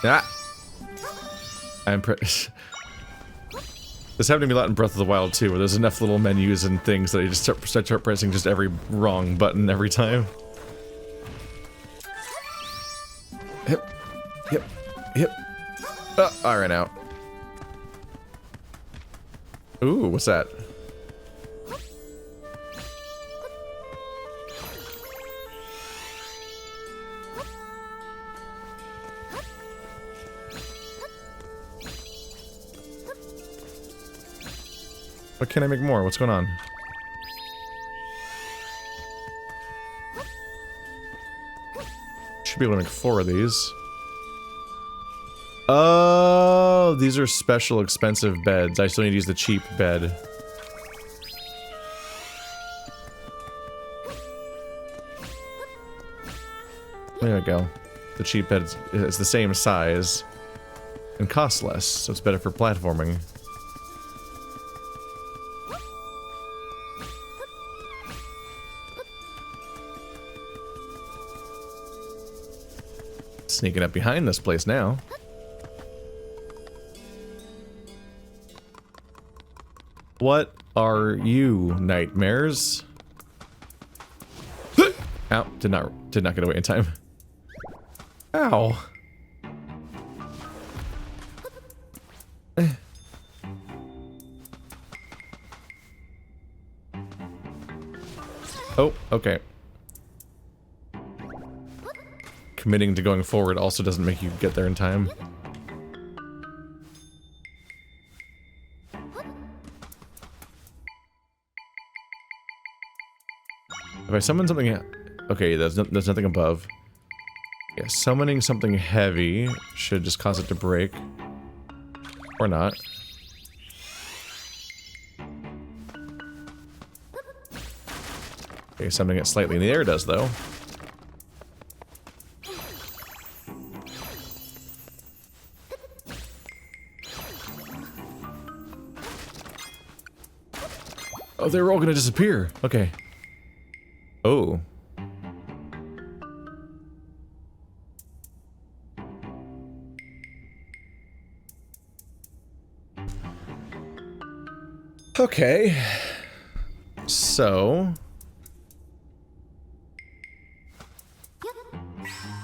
Ah! I'm This happened to me a lot in Breath of the Wild too, where there's enough little menus and things that you just start pressing just every wrong button every time. Hip. Hip. Hip. Oh, I ran out. Ooh, what's that? Why can't I make more? What's going on? Should be able to make 4 of these. Oh, these are special expensive beds. I still need to use the cheap bed. There we go. The cheap bed is the same size and costs less, so it's better for platforming. Sneaking up behind this place now. What are you, nightmares? Ow, did not get away in time. Ow. Oh, okay. Committing to going forward also doesn't make you get there in time. If I summon something... Okay, there's nothing above. Yeah, summoning something heavy should just cause it to break. Or not. Okay, summoning it slightly in the air does, though. Oh, they were all gonna disappear. Okay. Oh. Okay. So...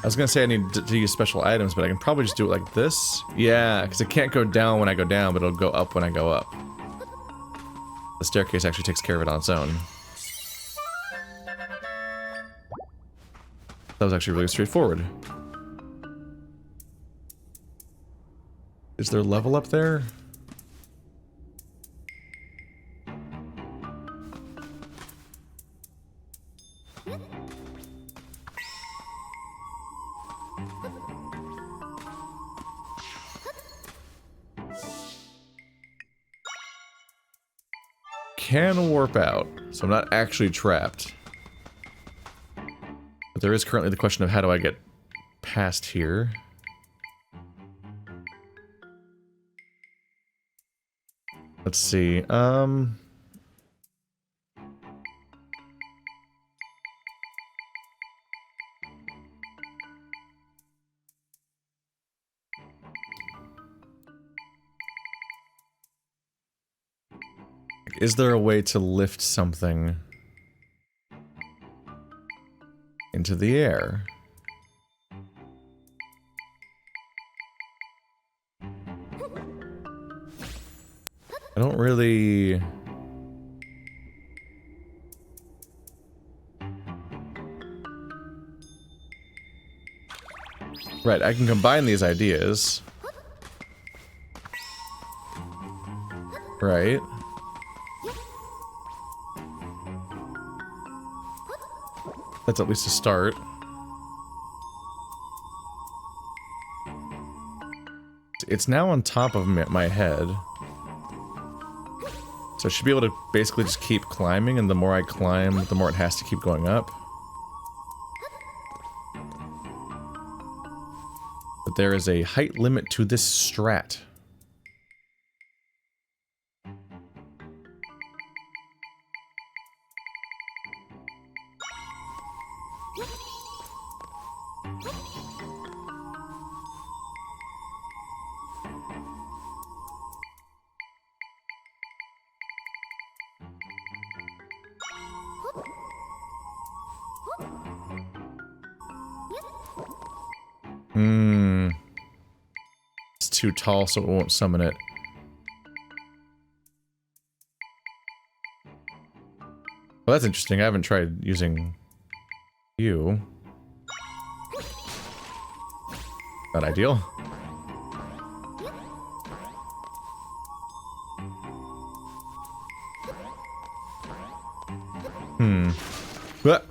I was gonna say I need to use special items, but I can probably just do it like this. Yeah, because it can't go down when I go down, but it'll go up when I go up. The staircase actually takes care of it on its own. That was actually really straightforward. Is there a level up there? Can warp out, so I'm not actually trapped. But there is currently the question of how do I get past here. Let's see, is there a way to lift something into the air? I don't really... Right, I can combine these ideas. Right. That's at least a start. It's now on top of my head. So I should be able to basically just keep climbing, and the more I climb, the more it has to keep going up. But there is a height limit to this strat. Hmm. It's too tall, so it won't summon it. Well, that's interesting. I haven't tried using you. Not ideal. Hmm. What?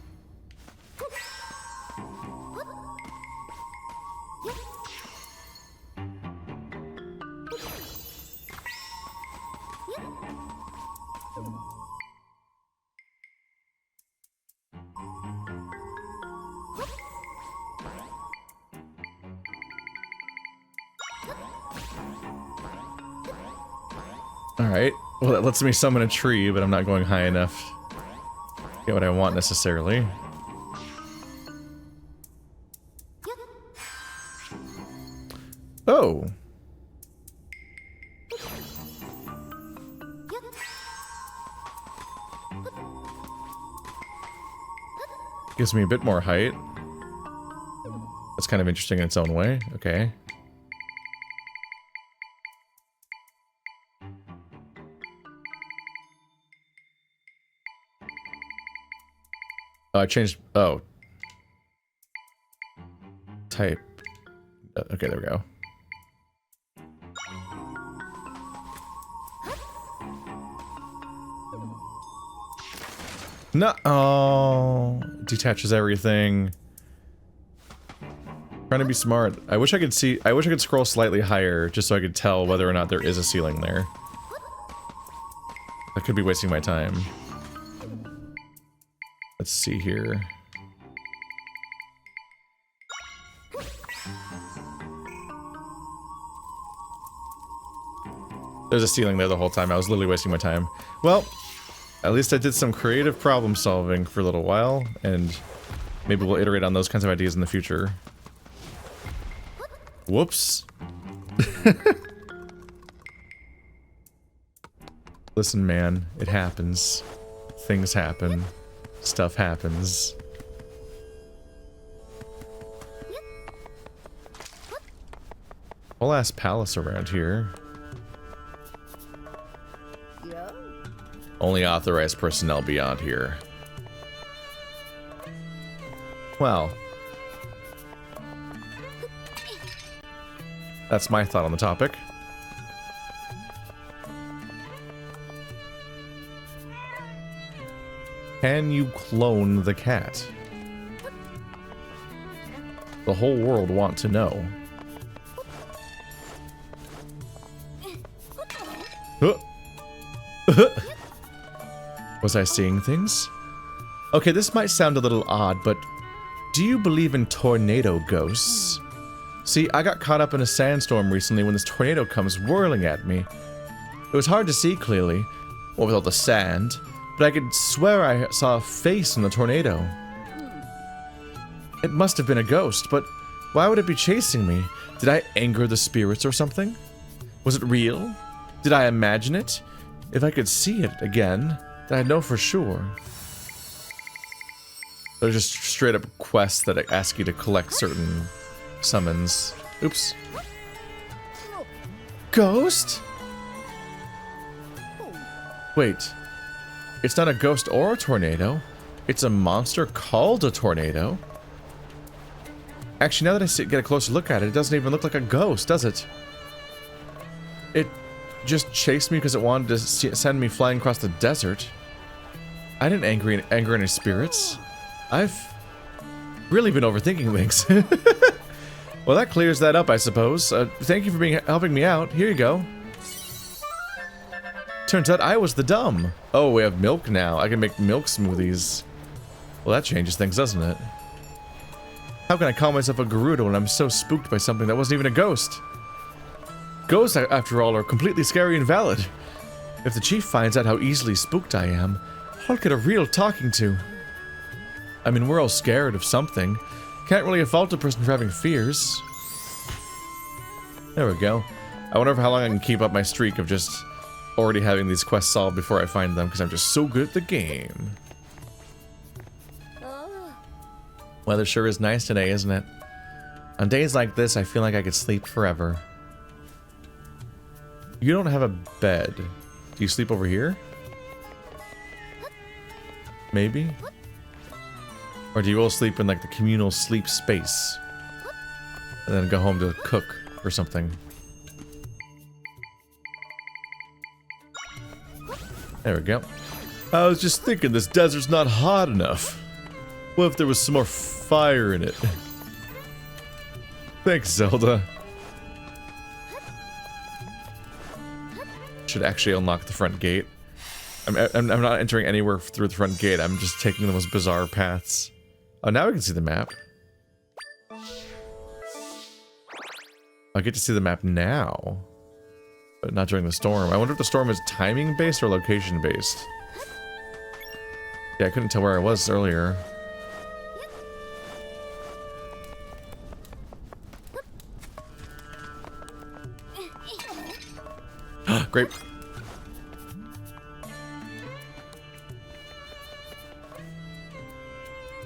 Alright. Well, that lets me summon a tree, but I'm not going high enough to get what I want necessarily. Oh! Gives me a bit more height. That's kind of interesting in its own way. Okay. Oh, I changed... Oh. Type. Okay, there we go. No. Oh, detaches everything. Trying to be smart. I wish I could see. I wish I could scroll slightly higher just so I could tell whether or not there is a ceiling there. I could be wasting my time. Let's see here. There's a ceiling there the whole time. I was literally wasting my time. Well, at least I did some creative problem solving for a little while, and maybe we'll iterate on those kinds of ideas in the future. Whoops. Listen, man, it happens. Things happen. Stuff happens. Whole ass palace around here. Only authorized personnel beyond here. Well. That's my thought on the topic. Can you clone the cat? The whole world want to know. Was I seeing things? Okay, this might sound a little odd, but do you believe in tornado ghosts? See, I got caught up in a sandstorm recently when this tornado comes whirling at me. It was hard to see clearly, what with all the sand, but I could swear I saw a face in the tornado. It must have been a ghost, but why would it be chasing me? Did I anger the spirits or something? Was it real? Did I imagine it? If I could see it again, then I'd know for sure. They're just straight up quests that ask you to collect certain summons. Oops. Ghost? Wait. It's not a ghost or a tornado. It's a monster called a tornado. Actually, now that I get a closer look at it, it doesn't even look like a ghost, does it? It just chased me because it wanted to send me flying across the desert. I didn't anger any spirits. I've really been overthinking things. Well, that clears that up, I suppose. Thank you for helping me out. Here you go. Turns out I was the dumb. Oh, we have milk now. I can make milk smoothies. Well, that changes things, doesn't it? How can I call myself a Gerudo when I'm so spooked by something that wasn't even a ghost? Ghosts, after all, are completely scary and valid. If the chief finds out how easily spooked I am, I'll get a real talking to. I mean, we're all scared of something. Can't really fault a person for having fears. There we go. I wonder how long I can keep up my streak of just already having these quests solved before I find them, because I'm just so good at the game. Weather sure is nice today, isn't it? On days like this, I feel like I could sleep forever. You don't have a bed. Do you sleep over here? Maybe? Or do you all sleep in like the communal sleep space? And then go home to cook or something? There we go. I was just thinking this desert's not hot enough. What if there was some more fire in it? Thanks, Zelda. Should actually unlock the front gate. I'm not entering anywhere through the front gate. I'm just taking the most bizarre paths. Oh, now we can see the map. I get to see the map now. But not during the storm. I wonder if the storm is timing based or location based. Yeah, I couldn't tell where I was earlier. Grape.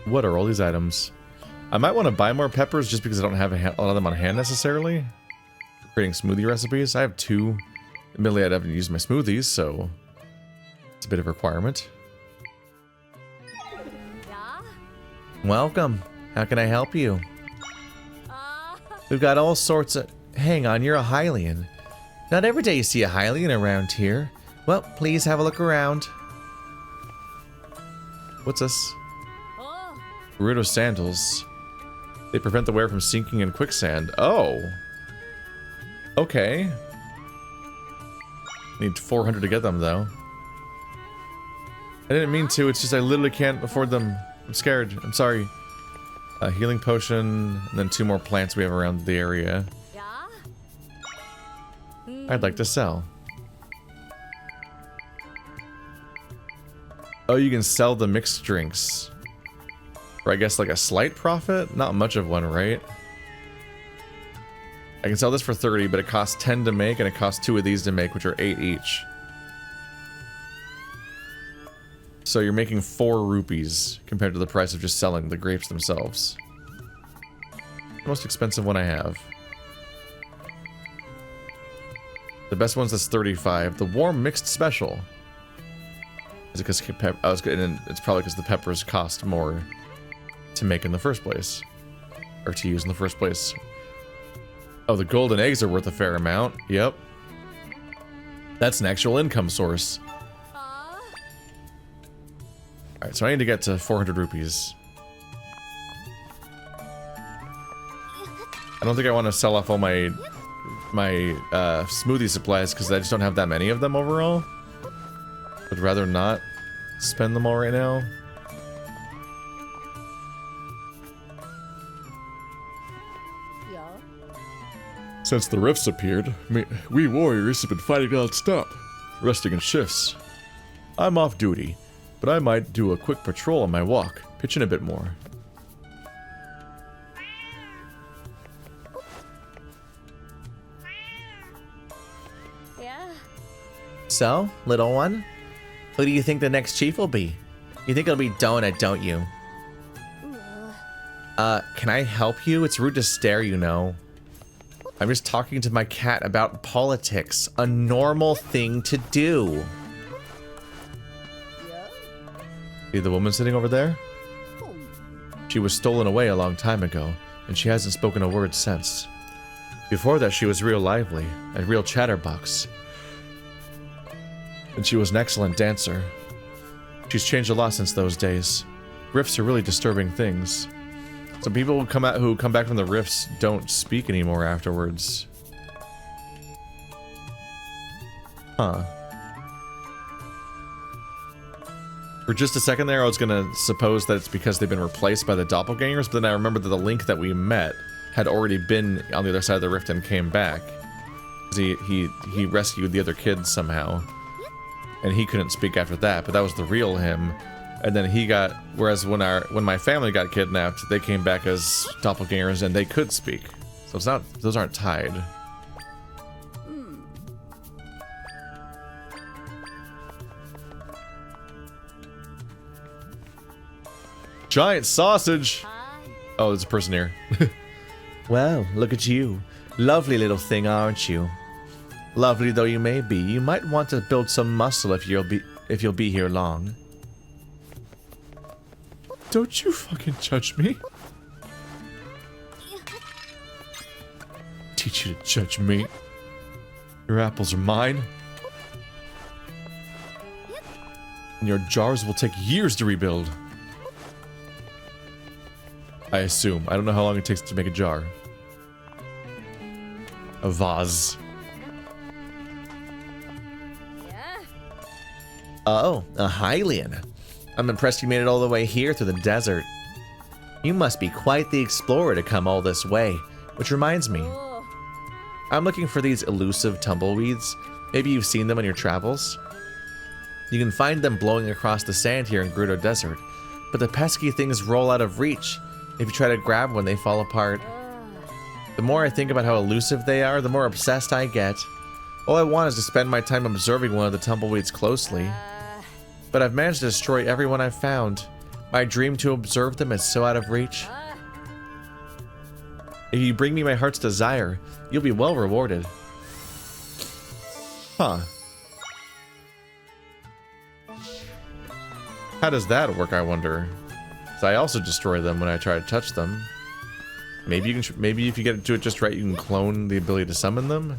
What are all these items? I might want to buy more peppers just because I don't have a lot of them on hand necessarily. Creating smoothie recipes. I have 2. Admittedly, I'd have to use my smoothies, so it's a bit of a requirement. Welcome. How can I help you? We've got all sorts of... Hang on, you're a Hylian. Not every day you see a Hylian around here. Well, please have a look around. What's this? Gerudo sandals. They prevent the wearer from sinking in quicksand. Oh. Okay. Need 400 to get them, though. I didn't mean to, it's just I literally can't afford them. I'm scared. I'm sorry. A healing potion, and then 2 more plants we have around the area. I'd like to sell. Oh, you can sell the mixed drinks. For I guess like a slight profit? Not much of one, right? I can sell this for 30, but it costs 10 to make, and it costs 2 of these to make, which are 8 each. So you're making 4 rupees compared to the price of just selling the grapes themselves. The most expensive one I have. The best one's that's 35. The warm mixed special. Is it because it's probably because the peppers cost more to make in the first place, or to use in the first place. Oh, the golden eggs are worth a fair amount. Yep. That's an actual income source. Alright, so I need to get to 400 rupees. I don't think I want to sell off all my smoothie supplies because I just don't have that many of them overall. I'd rather not spend them all right now. Since the rifts appeared, we warriors have been fighting non-stop, resting in shifts. I'm off duty, but I might do a quick patrol on my walk, pitch in a bit more. Yeah. So, little one, who do you think the next chief will be? You think it'll be Donut, don't you? Can I help you? It's rude to stare, you know. I'm just talking to my cat about politics. A normal thing to do. See the woman sitting over there? She was stolen away a long time ago, and she hasn't spoken a word since. Before that, she was real lively, a real chatterbox. And she was an excellent dancer. She's changed a lot since those days. Rifts are really disturbing things. Some people who come back from the rifts don't speak anymore afterwards. Huh. For just a second there, I was gonna suppose that it's because they've been replaced by the doppelgangers, but then I remembered that the Link that we met had already been on the other side of the rift and came back. He rescued the other kids somehow. And he couldn't speak after that, but that was the real him. And then he got, whereas when my family got kidnapped, they came back as doppelgangers and they could speak. So it's not, those aren't tied. Giant sausage! Oh, there's a person here. Well, look at you. Lovely little thing, aren't you? Lovely though you may be, you might want to build some muscle if you'll be here long. Don't you fucking judge me. Teach you to judge me. Your apples are mine. And your jars will take years to rebuild. I assume. I don't know how long it takes to make a jar. A vase. Oh, a Hylian. I'm impressed you made it all the way here through the desert. You must be quite the explorer to come all this way. Which reminds me, I'm looking for these elusive tumbleweeds. Maybe you've seen them on your travels? You can find them blowing across the sand here in Gerudo Desert, but the pesky things roll out of reach. If you try to grab one, they fall apart. The more I think about how elusive they are, the more obsessed I get. All I want is to spend my time observing one of the tumbleweeds closely. But I've managed to destroy everyone I've found. My dream to observe them is so out of reach. If you bring me my heart's desire, you'll be well rewarded. Huh. How does that work, I wonder? 'Cause I also destroy them when I try to touch them. Maybe you can. Maybe if you get to it just right, you can clone the ability to summon them.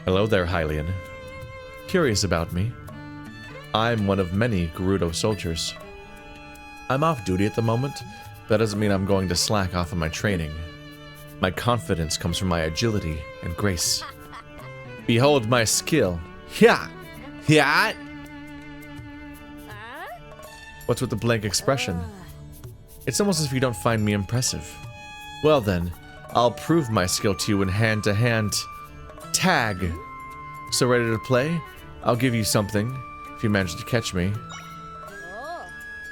Hello there, Hylian. Curious about me? I'm one of many Gerudo soldiers. I'm off duty at the moment, but that doesn't mean I'm going to slack off on my training. My confidence comes from my agility and grace. Behold my skill. Hya! Hya! What's with the blank expression? It's almost as if you don't find me impressive. Well then, I'll prove my skill to you in hand-to-hand tag. So ready to play? I'll give you something, if you manage to catch me.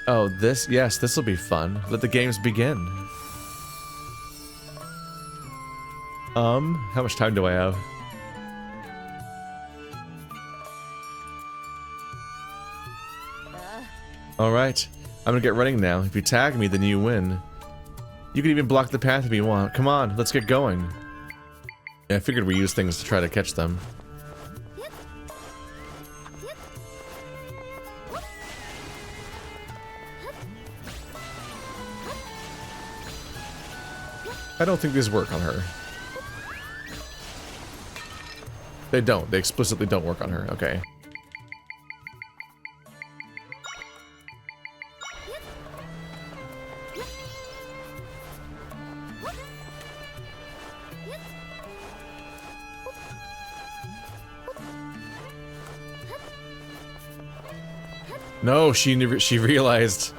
Oh, this? Yes, this will be fun. Let the games begin. How much time do I have? Alright, I'm gonna get running now. If you tag me, then you win. You can even block the path if you want. Come on, let's get going. Yeah, I figured we use things to try to catch them. I don't think these work on her. They don't. They explicitly don't work on her. Okay. No, she realized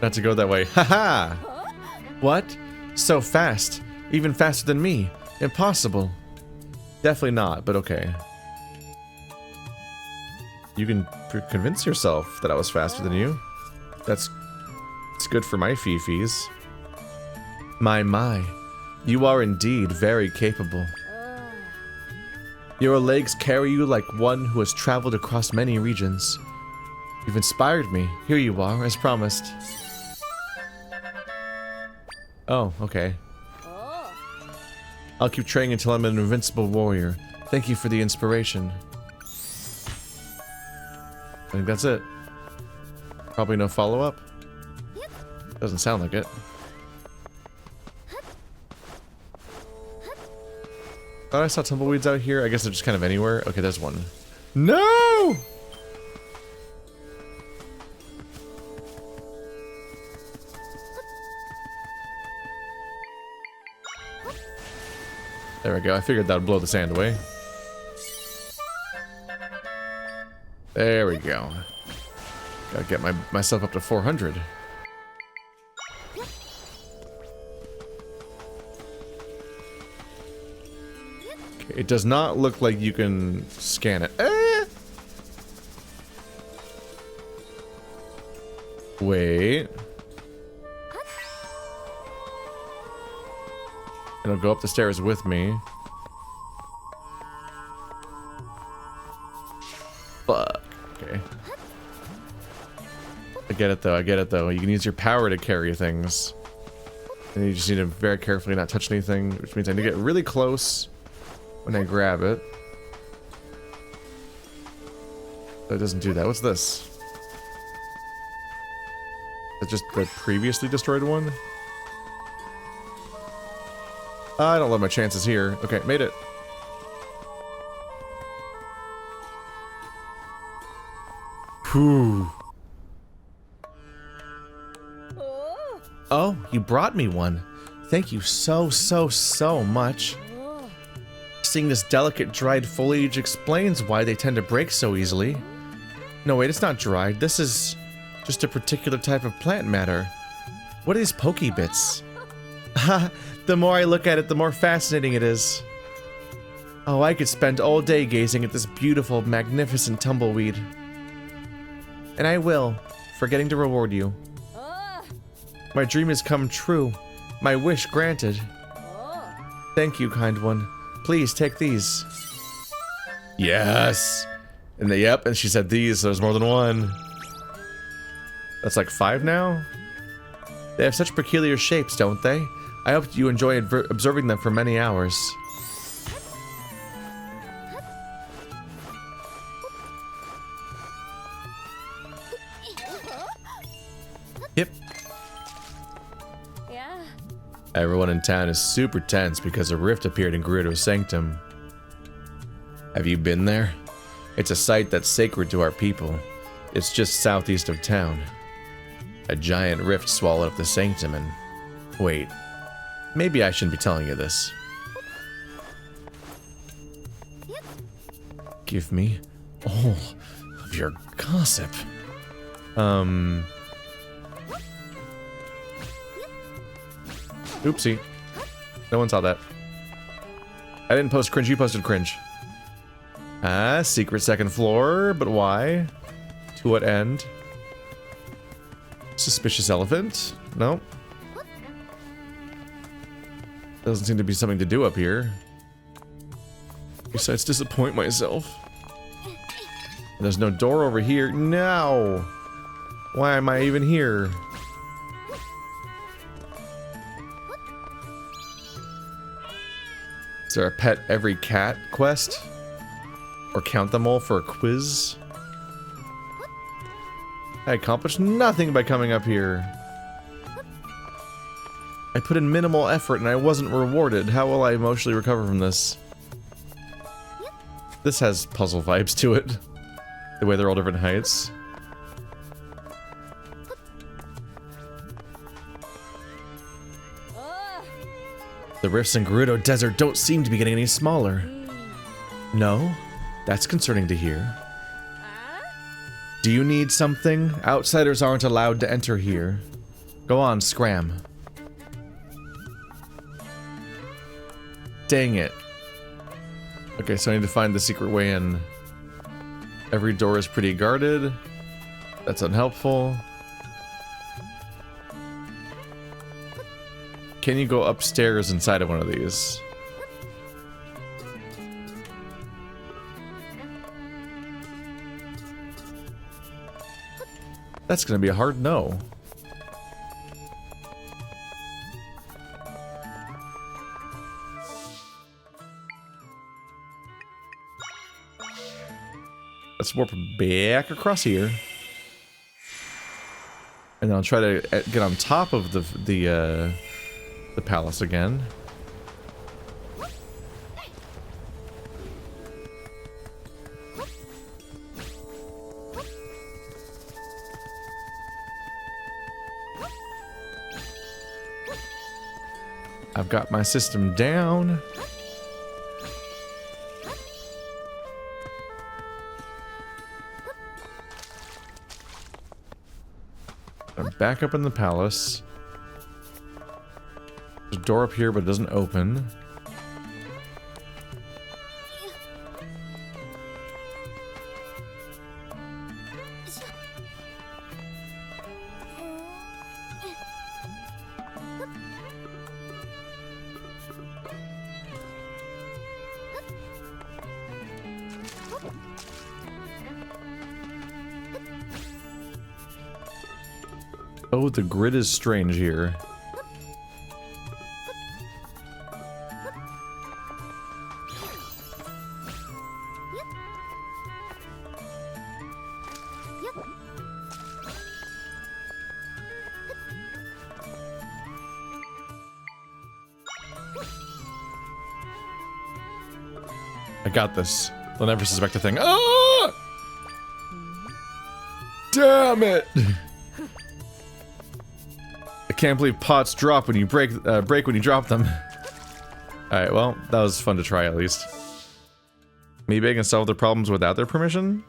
not to go that way. Haha! What? So fast. Even faster than me. Impossible. Definitely not, but okay. You can convince yourself that I was faster than you. It's good for my fifis. My. You are indeed very capable. Your legs carry you like one who has traveled across many regions. You've inspired me. Here you are, as promised. Oh, okay. I'll keep training until I'm an invincible warrior. Thank you for the inspiration. I think that's it. Probably no follow-up. Doesn't sound like it. Thought I saw tumbleweeds out here. I guess they're just kind of anywhere. Okay, there's one. No! There we go. I figured that would blow the sand away. There we go. Gotta get myself up to 400. Okay, it does not look like you can scan it. Wait. It'll go up the stairs with me. Fuck. Okay. I get it though, I get it though. You can use your power to carry things. And you just need to very carefully not touch anything, which means I need to get really close when I grab it. That doesn't do that. What's this? Is that just the previously destroyed one? I don't love my chances here. Okay, made it. Whew. Oh, you brought me one. Thank you so much. Seeing this delicate dried foliage explains why they tend to break so easily. No, wait, it's not dried. This is just a particular type of plant matter. What are these pokey bits? Ha! The more I look at it, the more fascinating it is. Oh, I could spend all day gazing at this beautiful, magnificent tumbleweed. And I will, forgetting to reward you. My dream has come true. My wish granted. Thank you, kind one. Please take these. Yes! And yep, and she said these, so there's more than one. That's like 5 now? They have such peculiar shapes, don't they? I hope you enjoy observing them for many hours. Yep. Yeah. Everyone in town is super tense because a rift appeared in Gerudo's sanctum. Have you been there? It's a site that's sacred to our people. It's just southeast of town. A giant rift swallowed up the sanctum and... Wait. Maybe I shouldn't be telling you this. Give me all of your gossip. Oopsie. No one saw that. I didn't post cringe, you posted cringe. Ah, secret second floor, but why? To what end? Suspicious elephant? No. Doesn't seem to be something to do up here. Besides disappoint myself. There's no door over here. No! Why am I even here? Is there a pet every cat quest? Or count them all for a quiz? I accomplished nothing by coming up here. I put in minimal effort and I wasn't rewarded. How will I emotionally recover from this? This has puzzle vibes to it. The way they're all different heights. The rifts in Gerudo Desert don't seem to be getting any smaller. No? That's concerning to hear. Do you need something? Outsiders aren't allowed to enter here. Go on, scram. Dang it. Okay, so I need to find the secret way in. Every door is pretty guarded. That's unhelpful. Can you go upstairs inside of one of these? That's gonna be a hard no. Let's warp back across here. And then I'll try to get on top of the palace again. I've got my system down. I'm back up in the palace. There's a door up here, but it doesn't open. Oh, the grid is strange here. I got this. They'll never suspect a thing. Ah! Damn it! I can't believe pots drop when you break when you drop them. Alright, well, that was fun to try at least. Maybe I can solve their problems without their permission?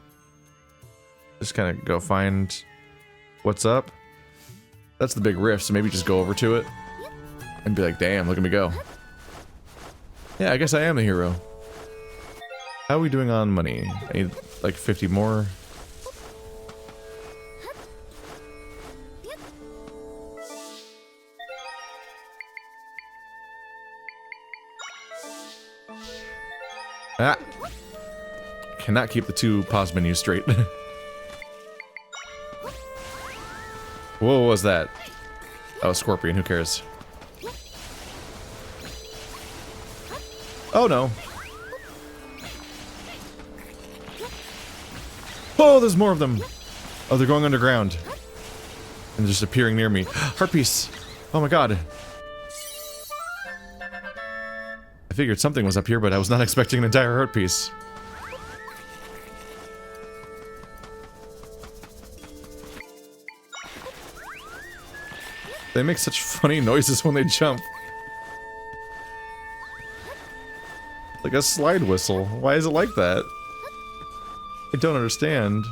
Just kind of go find what's up. That's the big rift, so maybe just go over to it and be like, damn, look at me go. Yeah, I guess I am the hero. How are we doing on money? I need like 50 more. Ah! Cannot keep the two pause menus straight. Whoa, what was that? Oh, Scorpion, who cares? Oh no. Oh, there's more of them. Oh, they're going underground. And just appearing near me. Heart piece. Oh my god. I figured something was up here, but I was not expecting an entire heart piece. They make such funny noises when they jump. Like a slide whistle. Why is it like that? I don't understand.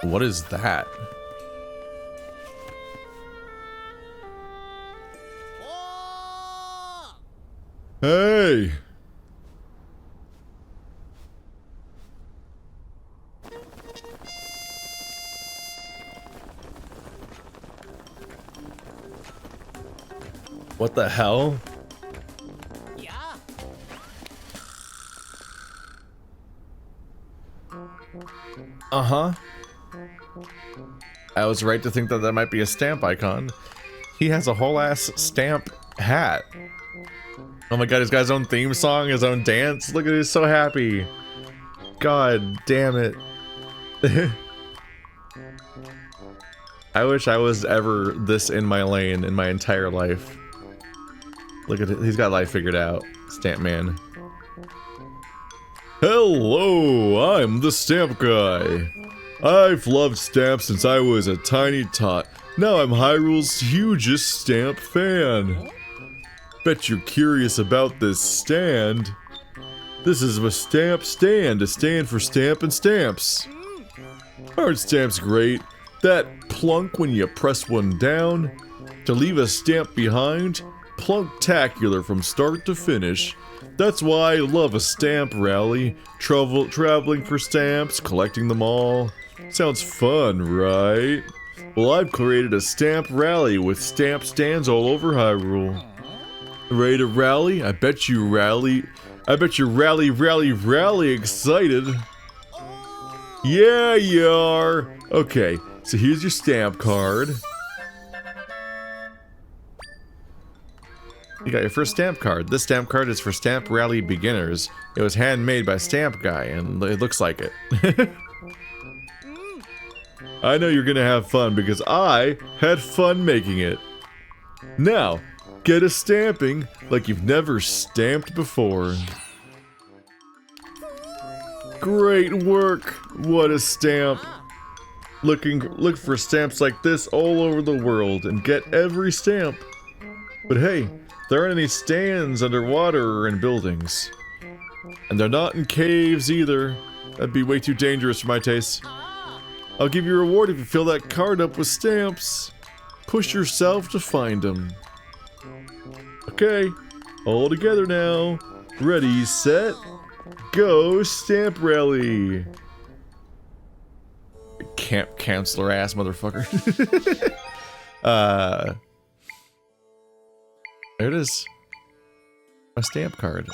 What is that? Hey! What the hell? Uh-huh. I was right to think that that might be a stamp icon. He has a whole ass stamp hat. Oh my god, he's got his own theme song, his own dance. Look at it, he's so happy. God damn it. I wish I was ever this in my lane in my entire life. Look at it, he's got life figured out. Stamp man. Hello, I'm the stamp guy. I've loved stamps since I was a tiny tot. Now I'm Hyrule's hugest stamp fan. Bet you're curious about this stand. This is a stamp stand, a stand for stamping stamps. Aren't stamps great? That plunk when you press one down to leave a stamp behind? Plunktacular from start to finish. That's why I love a stamp rally. Traveling for stamps, collecting them all. Sounds fun, right? Well, I've created a stamp rally with stamp stands all over Hyrule. Ready to rally? I bet you rally excited. Yeah, you are. Okay, so here's your stamp card. You got your first stamp card. This stamp card is for Stamp Rally beginners. It was handmade by Stamp Guy, and it looks like it. I know you're gonna have fun because I had fun making it. Now, get a stamping like you've never stamped before. Great work! What a stamp! Look for stamps like this all over the world and get every stamp. But hey, there aren't any stands underwater or in buildings. And they're not in caves either. That'd be way too dangerous for my taste. I'll give you a reward if you fill that card up with stamps. Push yourself to find them. Okay, all together now. Ready, set, go, stamp rally. Camp counselor ass motherfucker. There it is. A stamp card.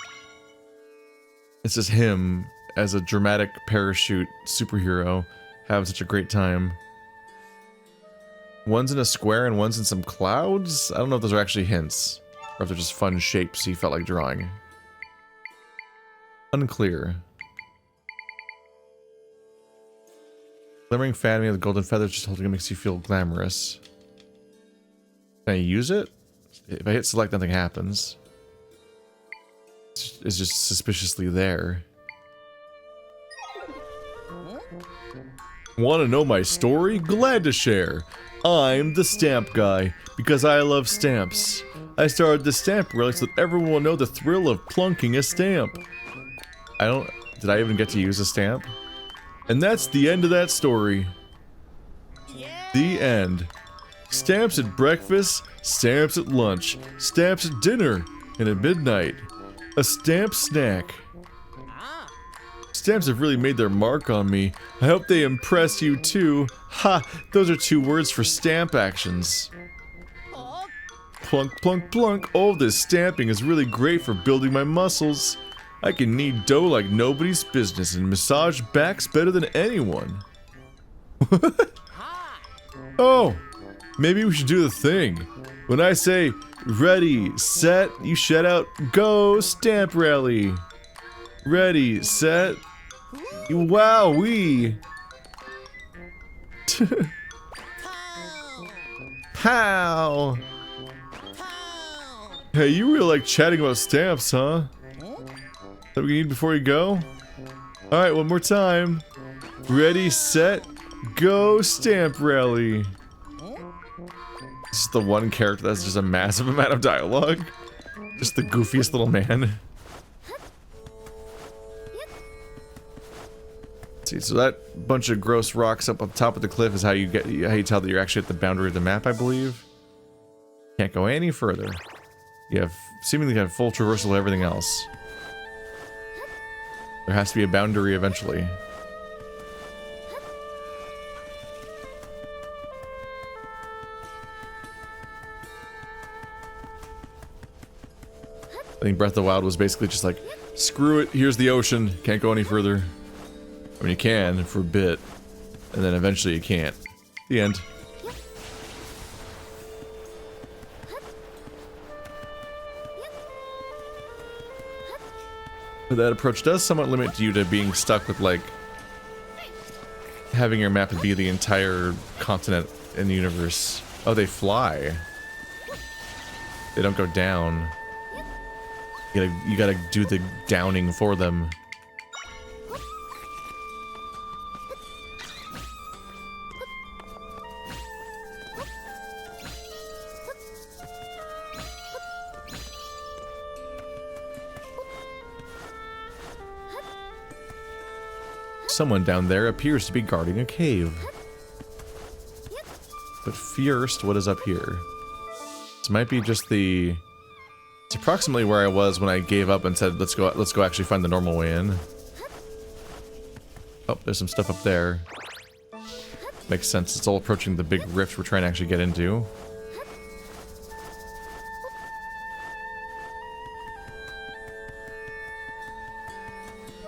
It's just him as a dramatic parachute superhero having such a great time. One's in a square and one's in some clouds? I don't know if those are actually hints, or if they're just fun shapes he felt like drawing. Unclear. Glimmering fan me with golden feathers just holding it makes you feel glamorous. Can I use it? If I hit select, nothing happens. It's just suspiciously there. Want to know my story? Glad to share. I'm the stamp guy, because I love stamps. I started the stamp relic so that everyone will know the thrill of plunking a stamp. Did I even get to use a stamp? And that's the end of that story. The end. Stamps at breakfast, stamps at lunch, stamps at dinner, and at midnight. A stamp snack. Stamps have really made their mark on me. I hope they impress you too. Ha! Those are 2 words for stamp actions. Plunk, plunk, plunk. Oh, this stamping is really great for building my muscles. I can knead dough like nobody's business and massage backs better than anyone. Oh, maybe we should do the thing. When I say, ready, set, you shout out, go, stamp rally. Ready, set, wowee. Pow. Hey, you really like chatting about stamps, huh? That we need before you go? Alright, one more time. Ready, set, go, stamp rally. This is the one character that's just a massive amount of dialogue. Just the goofiest little man. Let's see, so that bunch of gross rocks up on top of the cliff is how you tell that you're actually at the boundary of the map, I believe. Can't go any further. You seemingly have full traversal of everything else. There has to be a boundary eventually. I think Breath of the Wild was basically just like, screw it, here's the ocean, can't go any further. I mean, you can for a bit, and then eventually you can't. The end. But that approach does somewhat limit you to being stuck with, like, having your map be the entire continent in the universe. Oh, they don't go down. You gotta do the downing for them. Someone down there appears to be guarding a cave. But first, what is up here? This might be just the... It's approximately where I was when I gave up and said, let's go actually find the normal way in. Oh, there's some stuff up there. Makes sense, it's all approaching the big rift we're trying to actually get into.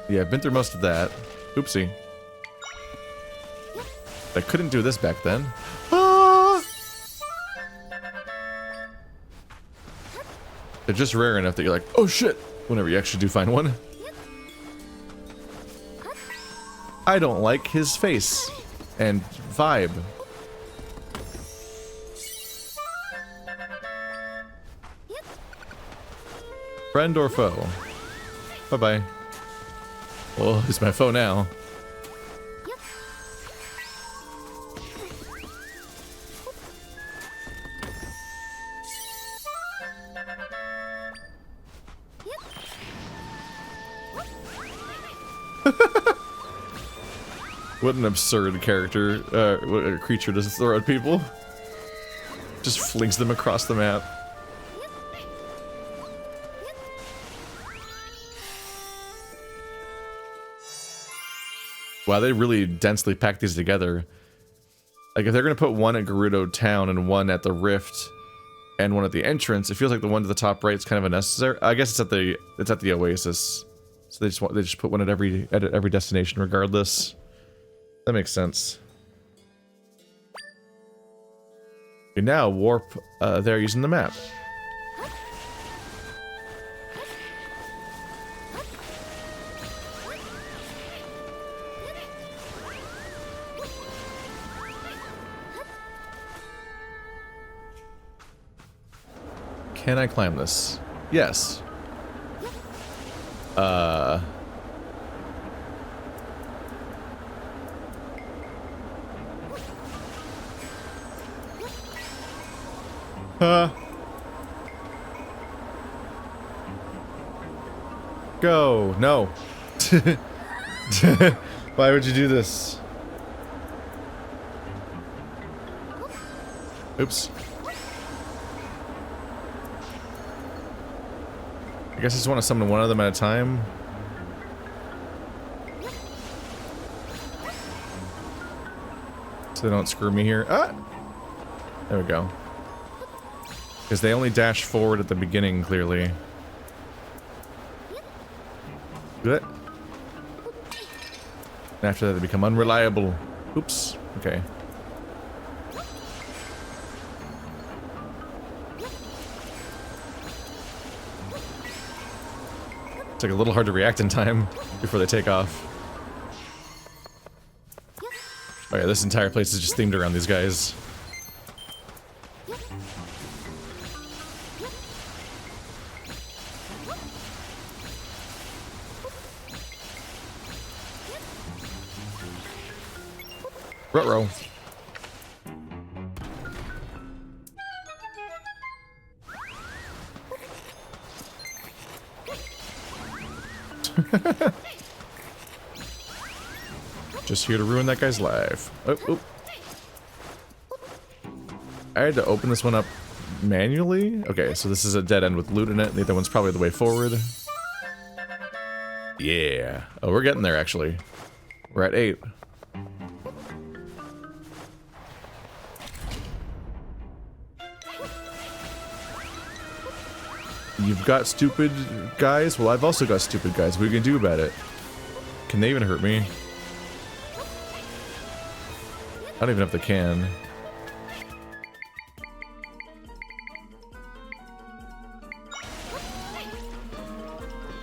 Yeah, I've been through most of that. Oopsie. I couldn't do this back then. Ah! They're just rare enough that you're like, oh shit, whenever you actually do find one. I don't like his face and vibe. Friend or foe? Bye-bye. Well, it's my foe now. What an absurd character, what a creature does throw at people. Just flings them across the map. Wow, they really densely packed these together. Like, if they're gonna put one at Gerudo Town and one at the Rift and one at the entrance, it feels like the one to the top right is kind of unnecessary. I guess it's at the Oasis. So they just put one at every destination regardless. That makes sense. You now warp there using the map. Can I climb this? Yes. Go. No. Why would you do this? Oops. I guess I just want to summon one of them at a time. So they don't screw me here. Ah! There we go. Because they only dash forward at the beginning, clearly. Good. After that, they become unreliable. Oops. Okay. It's like a little hard to react in time before they take off. Oh yeah, this entire place is just themed around these guys. Ruh-roh. Just here to ruin that guy's life. Oh, oh. I had to open this one up manually? Okay, so this is a dead end with loot in it. The other one's probably the way forward. Yeah. Oh, we're getting there, actually. We're at 8. You've got stupid guys? Well, I've also got stupid guys. What are you gonna do about it? Can they even hurt me? I don't even know if they can.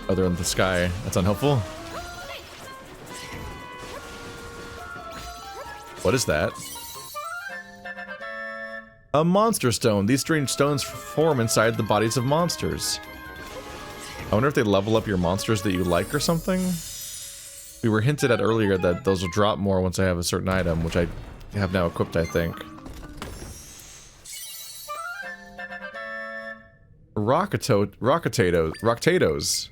Oh, they're in the sky. That's unhelpful. What is that? A monster stone. These strange stones form inside the bodies of monsters. I wonder if they level up your monsters that you like or something? We were hinted at earlier that those will drop more once I have a certain item, which I have now equipped, I think. Rockatatos.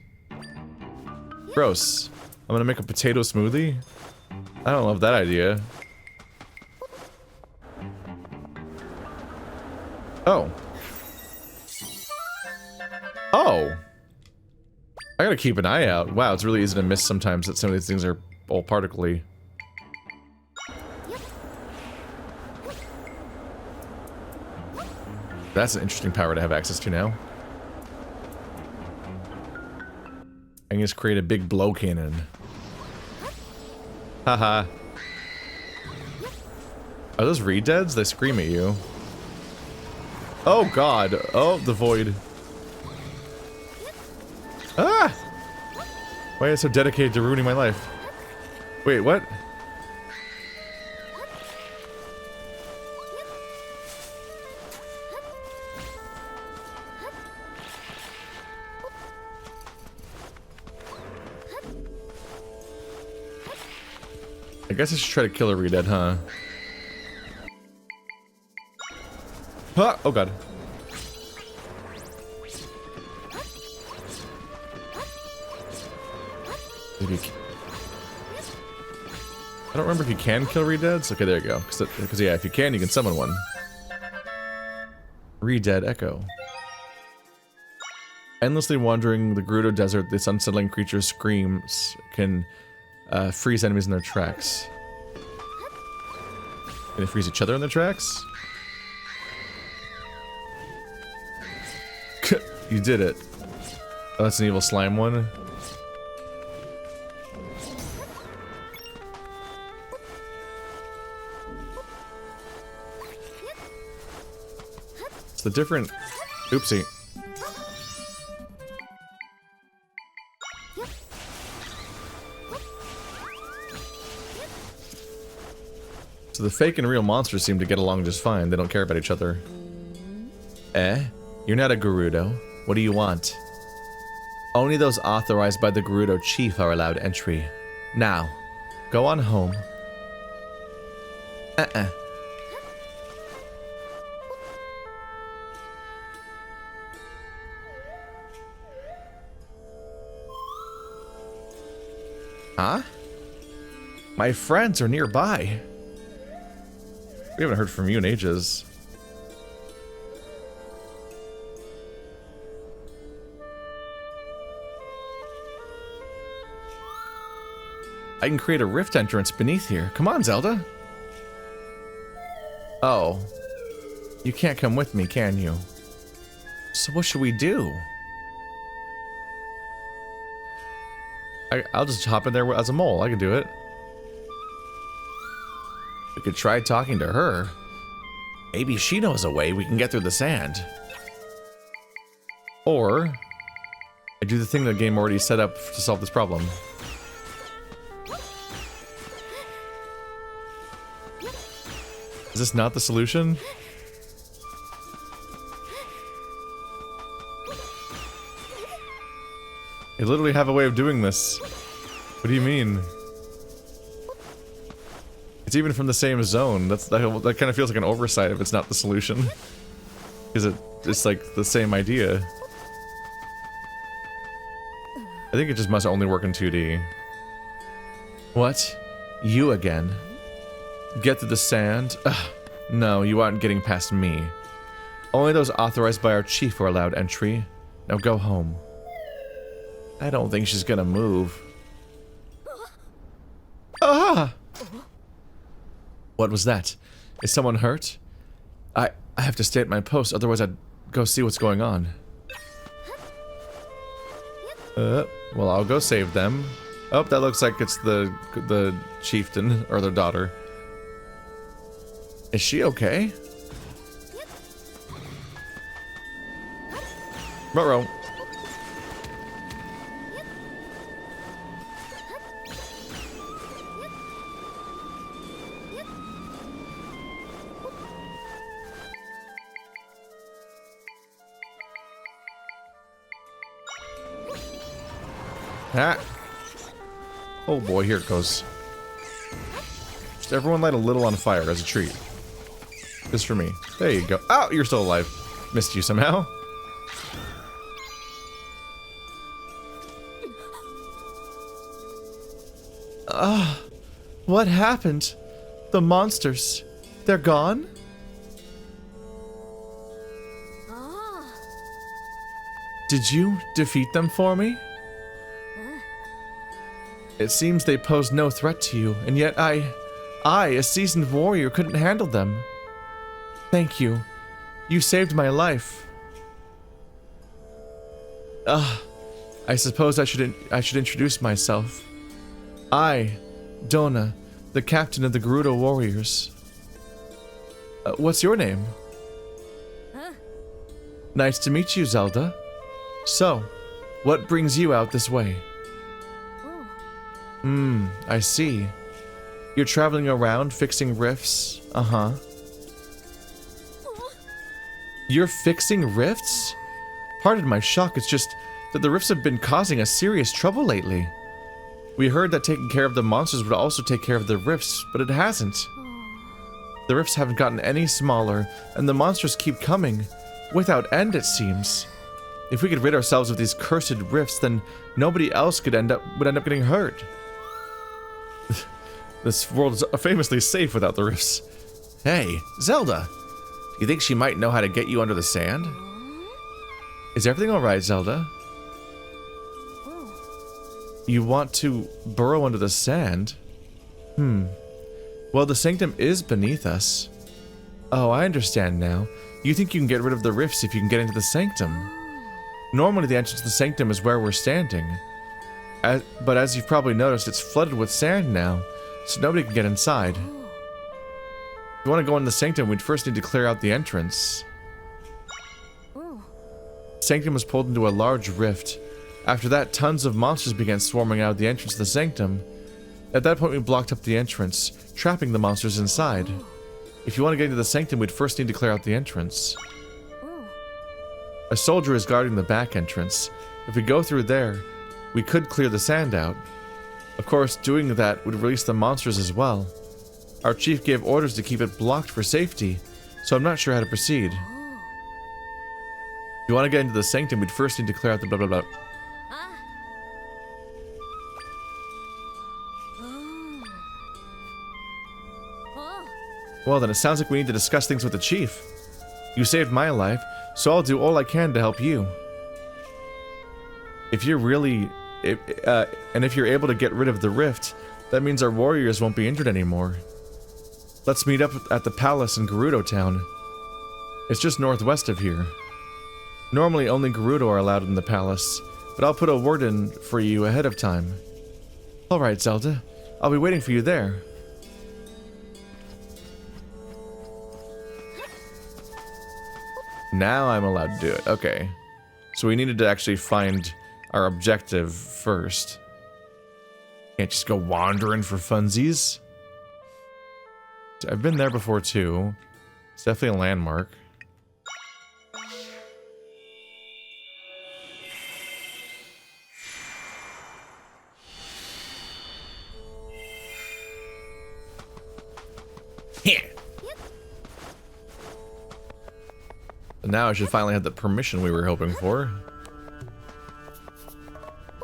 Gross. I'm gonna make a potato smoothie? I don't love that idea. Oh. Oh! I gotta keep an eye out. Wow, it's really easy to miss sometimes that some of these things are all particly. That's an interesting power to have access to now. I can just create a big blow cannon. Haha. Are those redeads? They scream at you. Oh god. Oh, the void. Ah! Why are you so dedicated to ruining my life? Wait, what? I guess I should try to kill a redead, huh? Ah! Oh god. Maybe I don't remember if you can kill redeads. Okay, there you go. Because yeah, if you can, you can summon one. Redead Echo. Endlessly wandering the Gerudo desert, this unsettling creature's screams can freeze enemies in their tracks. Can they freeze each other in their tracks? You did it. Oh, that's an evil slime one. the different... Oopsie. So the fake and real monsters seem to get along just fine. They don't care about each other. Eh? You're not a Gerudo. What do you want? Only those authorized by the Gerudo chief are allowed entry. Now, go on home. Huh? My friends are nearby. We haven't heard from you in ages. I can create a rift entrance beneath here. Come on, Zelda. Oh. You can't come with me, can you? So what should we do? I'll just hop in there as a mole. I can do it. We could try talking to her. Maybe she knows a way we can get through the sand. Or I do the thing the game already set up to solve this problem. Is this not the solution? I literally have a way of doing this. What do you mean? It's even from the same zone. That kind of feels like an oversight if it's not the solution. Because it's like the same idea. I think it just must only work in 2D. What? You again? Get to the sand? Ugh. No, you aren't getting past me. Only those authorized by our chief are allowed entry. Now go home. I don't think she's gonna move. Ah! What was that? Is someone hurt? I have to stay at my post, otherwise I'd go see what's going on. Well, I'll go save them. Oh, that looks like it's the chieftain, or their daughter. Is she okay? Ruh-roh. Ah. Oh boy, here it goes. Just everyone light a little on fire as a treat. Just for me. There you go. Oh, you're still alive. Missed you somehow. What happened? The monsters. They're gone? Did you defeat them for me? It seems they posed no threat to you, and yet I, a seasoned warrior, couldn't handle them. Thank you. You saved my life. I suppose I should introduce myself. I, Dona, the captain of the Gerudo warriors. What's your name? Nice to meet you, Zelda. So, what brings you out this way? I see. You're traveling around fixing rifts? Uh-huh. You're fixing rifts? Pardon my shock, it's just that the rifts have been causing us serious trouble lately. We heard that taking care of the monsters would also take care of the rifts, but it hasn't. The rifts haven't gotten any smaller, and the monsters keep coming. Without end, it seems. If we could rid ourselves of these cursed rifts, then nobody else would end up getting hurt. This world is famously safe without the rifts. Hey, Zelda! You think she might know how to get you under the sand? Is everything alright, Zelda? You want to burrow under the sand? Well, the sanctum is beneath us. Oh, I understand now. You think you can get rid of the rifts if you can get into the sanctum. Normally, the entrance to the sanctum is where we're standing. But as you've probably noticed, it's flooded with sand now, so nobody can get inside. If you want to go in the sanctum, we'd first need to clear out the entrance. Sanctum was pulled into a large rift. After that, tons of monsters began swarming out of the entrance to the Sanctum. At that point, we blocked up the entrance, trapping the monsters inside. If you want to get into the Sanctum, we'd first need to clear out the entrance. A soldier is guarding the back entrance. If we go through there, we could clear the sand out. Of course, doing that would release the monsters as well. Our chief gave orders to keep it blocked for safety, so I'm not sure how to proceed. If you want to get into the Sanctum, we'd first need to clear out the blah blah blah. Well then, it sounds like we need to discuss things with the chief. You saved my life, so I'll do all I can to help you. If you're really... if you're able to get rid of the rift, that means our warriors won't be injured anymore. Let's meet up at the palace in Gerudo town. It's just northwest of here. Normally only Gerudo are allowed in the palace, but I'll put a word in for you ahead of time. Alright, Zelda. I'll be waiting for you there. Now I'm allowed to do it. Okay. So we needed to actually find our objective first. Can't just go wandering for funsies. I've been there before too. It's definitely a landmark. Here. Now I should finally have the permission we were hoping for.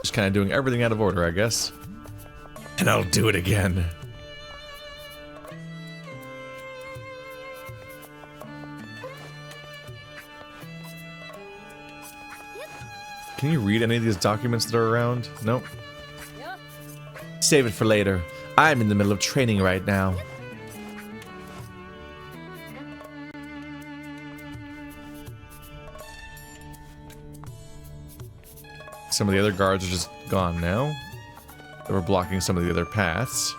Just kind of doing everything out of order, I guess. And I'll do it again. Can you read any of these documents that are around? Nope. Save it for later. I'm in the middle of training right now. Some of the other guards are just gone now. They were blocking some of the other paths.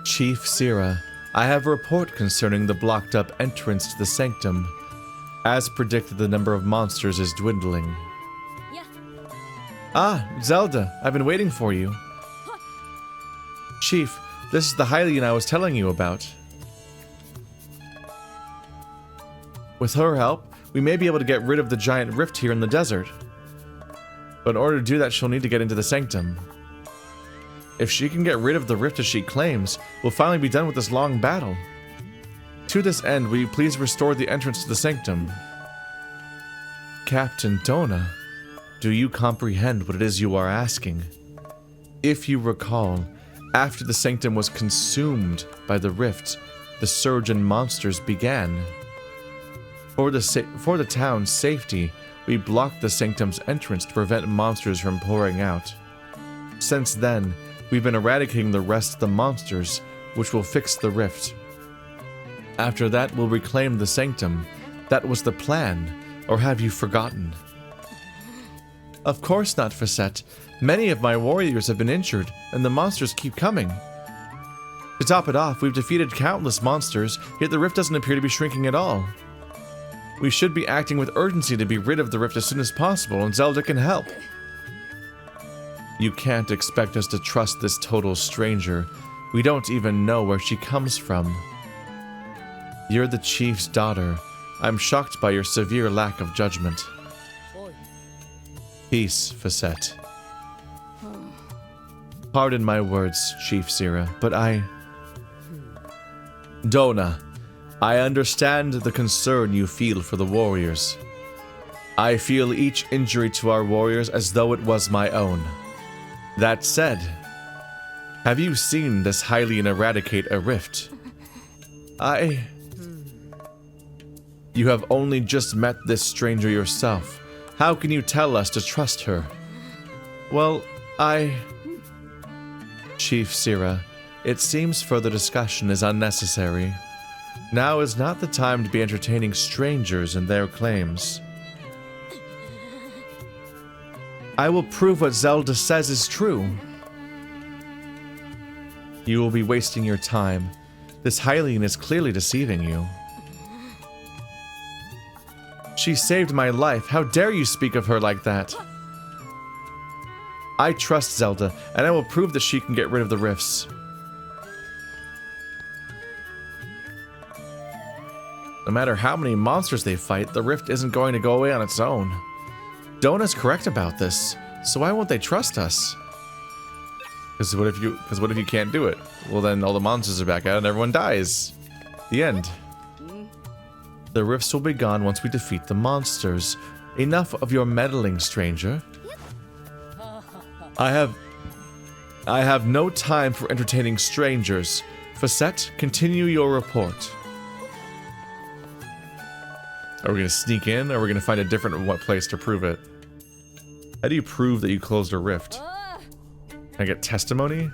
Chief Sira, I have a report concerning the blocked up entrance to the Sanctum. As predicted, the number of monsters is dwindling. Yeah. Ah, Zelda, I've been waiting for you. Chief, this is the Hylian I was telling you about. With her help, we may be able to get rid of the giant rift here in the desert. But in order to do that, she'll need to get into the Sanctum. If she can get rid of the rift as she claims, we'll finally be done with this long battle. To this end, will you please restore the entrance to the Sanctum? Captain Dona, do you comprehend what it is you are asking? If you recall, after the Sanctum was consumed by the rift, the surge in monsters began. For the town's safety, we blocked the Sanctum's entrance to prevent monsters from pouring out. Since then, we've been eradicating the rest of the monsters, which will fix the rift. After that, we'll reclaim the Sanctum. That was the plan, or have you forgotten? Of course not, Facette. Many of my warriors have been injured, and the monsters keep coming. To top it off, we've defeated countless monsters, yet the rift doesn't appear to be shrinking at all. We should be acting with urgency to be rid of the rift as soon as possible, and Zelda can help. You can't expect us to trust this total stranger. We don't even know where she comes from. You're the chief's daughter. I'm shocked by your severe lack of judgment. Peace, Facette. Pardon my words, Chief Sira, but Dona, I understand the concern you feel for the warriors. I feel each injury to our warriors as though it was my own. That said, have you seen this Hylian eradicate a rift? You have only just met this stranger yourself. How can you tell us to trust her? Well, Chief Sira, it seems further discussion is unnecessary. Now is not the time to be entertaining strangers and their claims. I will prove what Zelda says is true. You will be wasting your time. This Hylian is clearly deceiving you. She saved my life. How dare you speak of her like that? I trust Zelda, and I will prove that she can get rid of the rifts. No matter how many monsters they fight, the rift isn't going to go away on its own. Dona's correct about this, so why won't they trust us? Because what if you can't do it? Well, then all the monsters are back out and everyone dies. The end. The rifts will be gone once we defeat the monsters. Enough of your meddling, stranger. I have no time for entertaining strangers. Facette, continue your report. Are we gonna sneak in, or are we gonna find a different place to prove it? How do you prove that you closed a rift? Can I get testimony?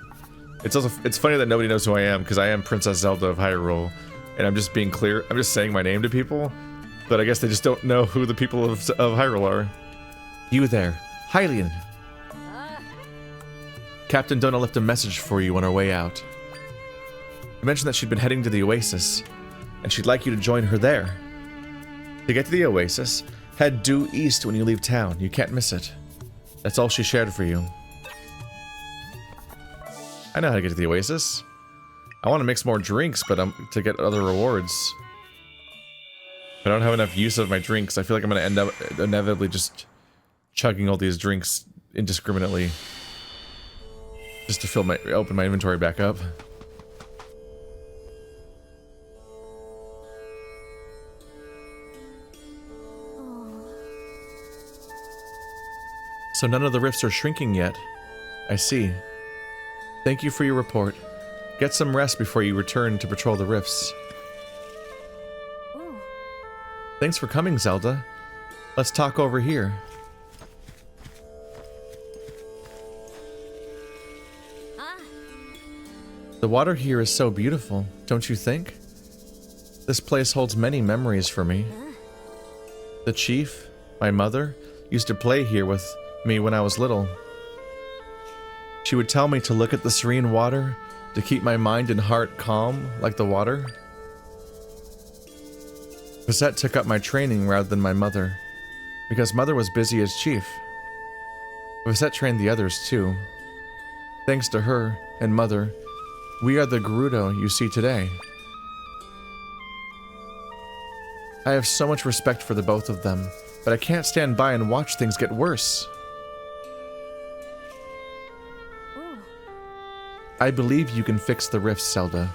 It's funny that nobody knows who I am, because I am Princess Zelda of Hyrule, and I'm just being clear. I'm just saying my name to people, but I guess they just don't know who the people of Hyrule are. You there, Hylian. Captain Dona left a message for you on her way out. She mentioned that she'd been heading to the Oasis, and she'd like you to join her there. To get to the Oasis, head due east when you leave town. You can't miss it. That's all she shared for you. I know how to get to the Oasis. I want to mix more drinks, but to get other rewards. If I don't have enough use of my drinks, I feel like I'm going to end up inevitably just chugging all these drinks indiscriminately. Just to open my inventory back up. So none of the rifts are shrinking yet. I see. Thank you for your report. Get some rest before you return to patrol the rifts. Thanks for coming, Zelda. Let's talk over here. The water here is so beautiful, don't you think? This place holds many memories for me. The chief, my mother, used to play here with me when I was little. She would tell me to look at the serene water, to keep my mind and heart calm like the water. Facette took up my training rather than my mother, because mother was busy as chief. Facette trained the others too. Thanks to her and mother, we are the Gerudo you see today. I have so much respect for the both of them, but I can't stand by and watch things get worse. I believe you can fix the rifts, Zelda.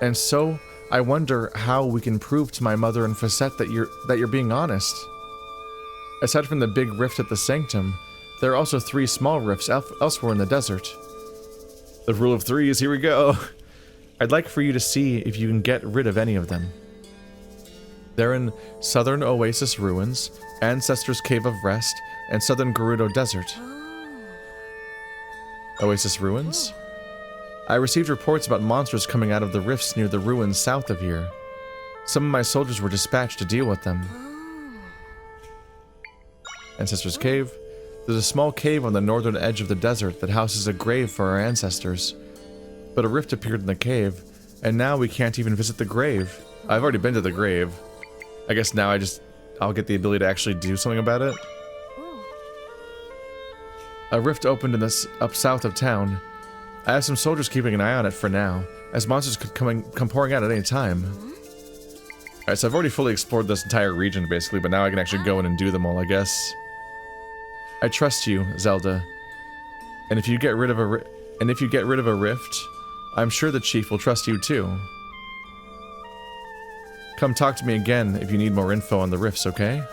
And so, I wonder how we can prove to my mother and Facette that you're being honest. Aside from the big rift at the Sanctum, there are also 3 small rifts elsewhere in the desert. The rule of 3s, here we go. I'd like for you to see if you can get rid of any of them. They're in Southern Oasis Ruins, Ancestors Cave of Rest, and Southern Gerudo Desert. Oasis Ruins? I received reports about monsters coming out of the rifts near the ruins south of here. Some of my soldiers were dispatched to deal with them. Ancestors Cave? There's a small cave on the northern edge of the desert that houses a grave for our ancestors. But a rift appeared in the cave, and now we can't even visit the grave. I've already been to the grave. I guess now I'll get the ability to actually do something about it. A rift opened up south of town. I have some soldiers keeping an eye on it for now, as monsters could come pouring out at any time. Alright, so I've already fully explored this entire region, basically, but now I can actually go in and do them all, I guess. I trust you, Zelda. And if you get rid of a rift, I'm sure the chief will trust you too. Come talk to me again if you need more info on the rifts, okay?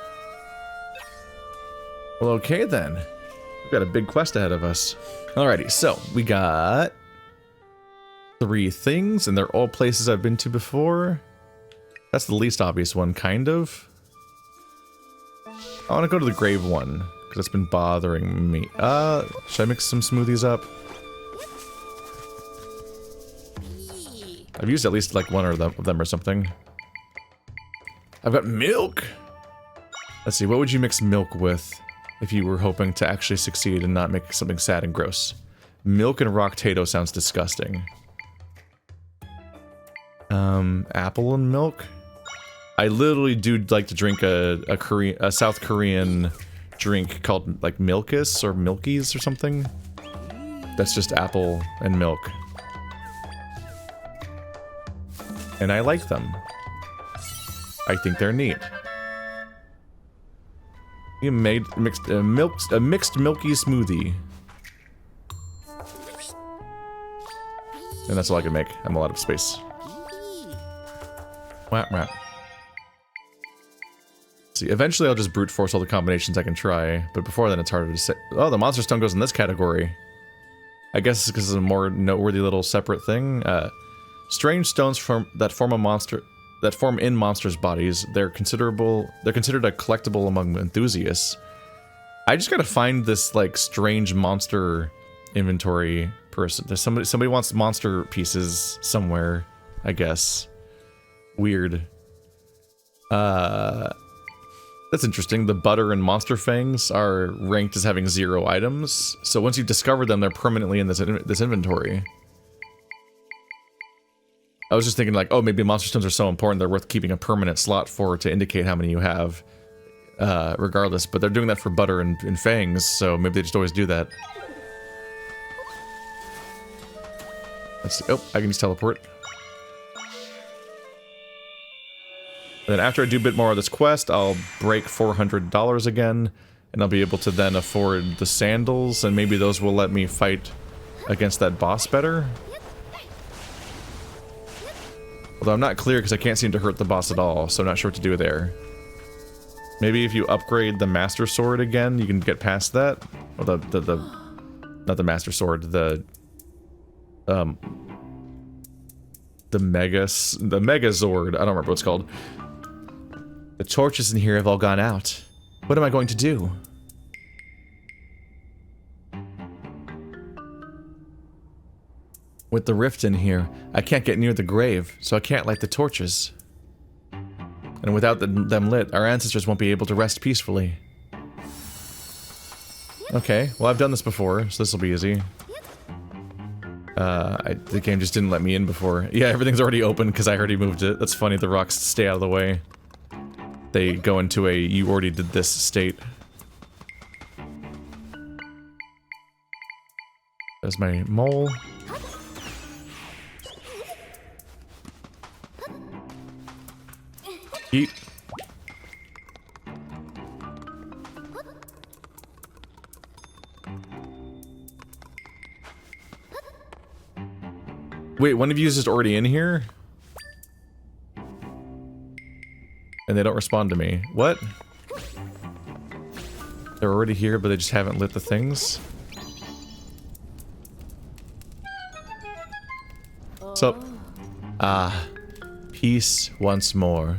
Well, okay then. We've got a big quest ahead of us. Alrighty, so we got 3 things, and they're all places I've been to before. That's the least obvious one, kind of. I want to go to the grave one, because it's been bothering me. Should I mix some smoothies up? I've used at least like one of them or something. I've got milk! Let's see, what would you mix milk with if you were hoping to actually succeed and not make something sad and gross? Milk and rock tato sounds disgusting. Apple and milk. I literally do like to drink a South Korean drink called like Milkis or Milkies or something. That's just apple and milk. And I like them. I think they're neat. You made a mixed milky smoothie. And that's all I can make. I'm a lot of space. Wah, wah. See, eventually I'll just brute force all the combinations I can try, but before then it's harder to say. Oh, the monster stone goes in this category. I guess it's because it's a more noteworthy little separate thing. Strange stones that form in monsters' bodies. They're considered a collectible among enthusiasts. I just gotta find this like strange monster inventory person. There's somebody wants monster pieces somewhere, I guess. Weird. That's interesting. The butter and monster fangs are ranked as having 0 items. So once you've discovered them, they're permanently in this inventory. I was just thinking like, oh, maybe monster stones are so important they're worth keeping a permanent slot for to indicate how many you have, regardless. But they're doing that for butter and fangs, so maybe they just always do that. Let's see. Oh, I can just teleport. And then after I do a bit more of this quest, I'll break $400 again, and I'll be able to then afford the sandals, and maybe those will let me fight against that boss better. Although I'm not clear because I can't seem to hurt the boss at all, so I'm not sure what to do there. Maybe if you upgrade the Master Sword again, you can get past that. Or not the Master Sword, the Mega Zord. I don't remember what it's called. The torches in here have all gone out. What am I going to do? With the rift in here, I can't get near the grave, so I can't light the torches. And without them lit, our ancestors won't be able to rest peacefully. Okay, well I've done this before, so this will be easy. The game just didn't let me in before. Yeah, everything's already open because I already moved it. That's funny, the rocks stay out of the way. They go into a you already did this state. There's my mole. Eat. Wait, one of you is just already in here? And they don't respond to me. What? They're already here, but they just haven't lit the things? What's up? Ah. Peace once more.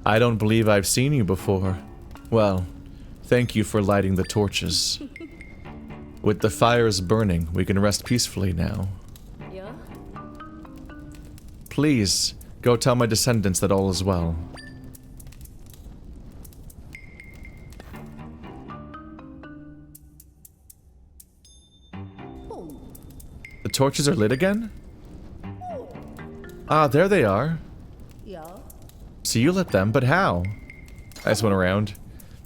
I don't believe I've seen you before. Well, thank you for lighting the torches. With the fires burning, we can rest peacefully now. Yeah? Please, go tell my descendants that all is well. The torches are lit again? Ah, there they are. Yeah. So you lit them, but how? I just went around.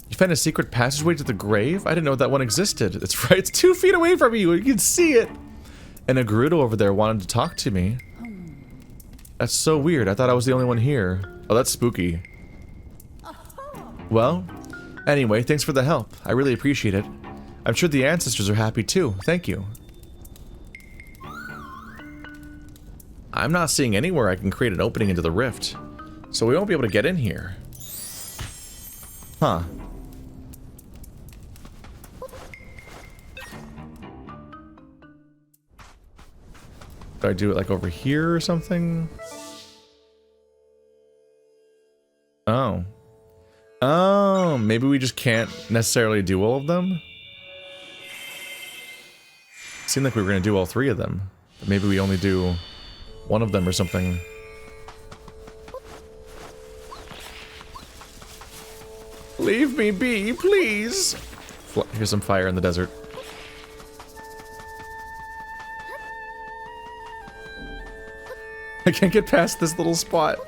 You found a secret passageway to the grave? I didn't know that one existed. It's right, it's 2 feet away from you. You can see it. And a Gerudo over there wanted to talk to me. That's so weird. I thought I was the only one here. Oh, that's spooky. Well, anyway, thanks for the help. I really appreciate it. I'm sure the ancestors are happy too. Thank you. I'm not seeing anywhere I can create an opening into the rift. So we won't be able to get in here. Huh. Do I do it like over here or something? Oh. Oh, maybe we just can't necessarily do all of them? It seemed like we were going to do all 3 of them. But maybe we only do one of them or something. Leave me be, please! Here's some fire in the desert. I can't get past this little spot.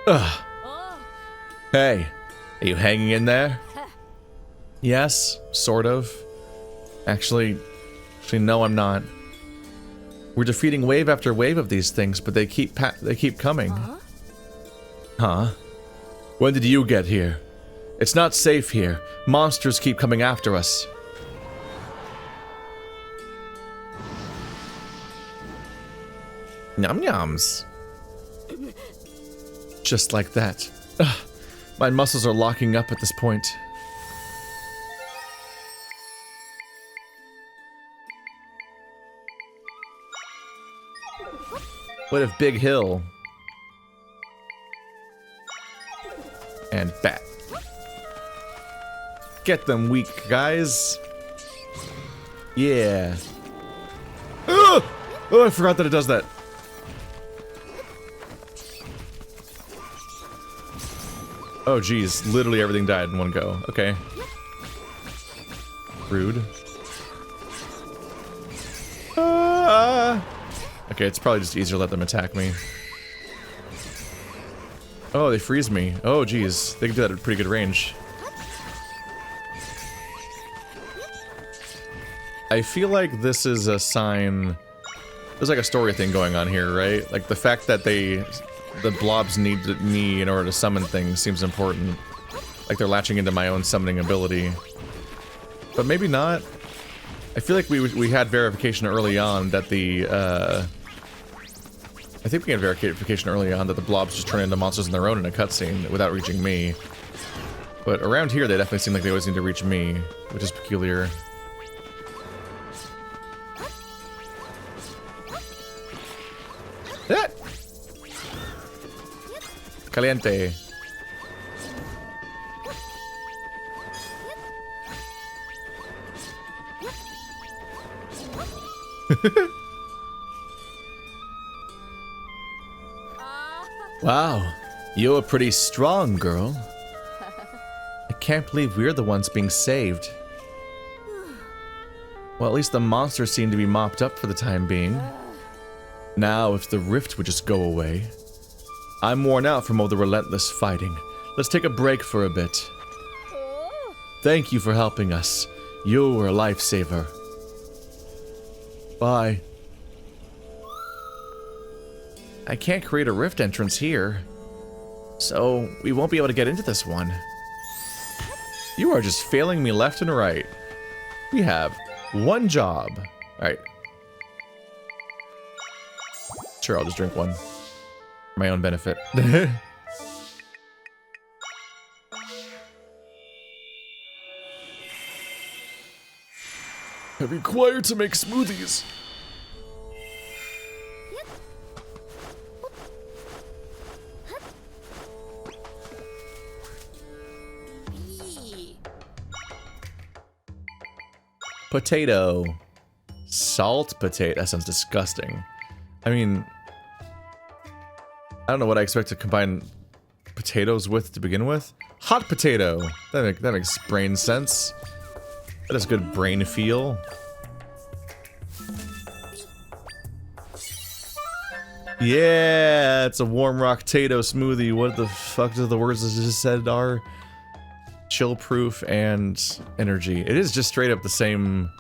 Ugh. Hey, are you hanging in there? Yes, sort of. Actually, no, I'm not. We're defeating wave after wave of these things, but they keep coming. Huh? When did you get here? It's not safe here. Monsters keep coming after us. Yum yums. Just like that. Ugh, my muscles are locking up at this point. What if Big Hill? And bat. Get them weak, guys. Yeah. Ugh! Oh, I forgot that it does that. Oh, geez. Literally everything died in one go. Okay. Rude. Okay, it's probably just easier to let them attack me. Oh, they freeze me. Oh, geez. They can do that at pretty good range. I feel like this is a sign... There's like a story thing going on here, right? Like the fact that the blobs need me in order to summon things seems important. Like they're latching into my own summoning ability. But maybe not. I feel like we had verification early on that the, I think we had verification early on that the blobs just turn into monsters on their own in a cutscene without reaching me. But around here, they definitely seem like they always need to reach me, which is peculiar. Ah! Caliente. Wow, you're pretty strong, girl. I can't believe we're the ones being saved. Well, at least the monsters seem to be mopped up for the time being. Now, if the rift would just go away. I'm worn out from all the relentless fighting. Let's take a break for a bit. Thank you for helping us. You were a lifesaver. Bye. I can't create a rift entrance here, so we won't be able to get into this one. You are just failing me left and right. We have one job. Alright. Sure, I'll just drink one. For my own benefit. I'm required to make smoothies. Potato. Salt potato. That sounds disgusting. I mean, I don't know what I expect to combine potatoes with to begin with. Hot potato. That makes brain sense. That has good brain feel. Yeah, it's a warm rock tato smoothie. What the fuck do the words I just said are? Chill proof and energy. It is just straight up the same.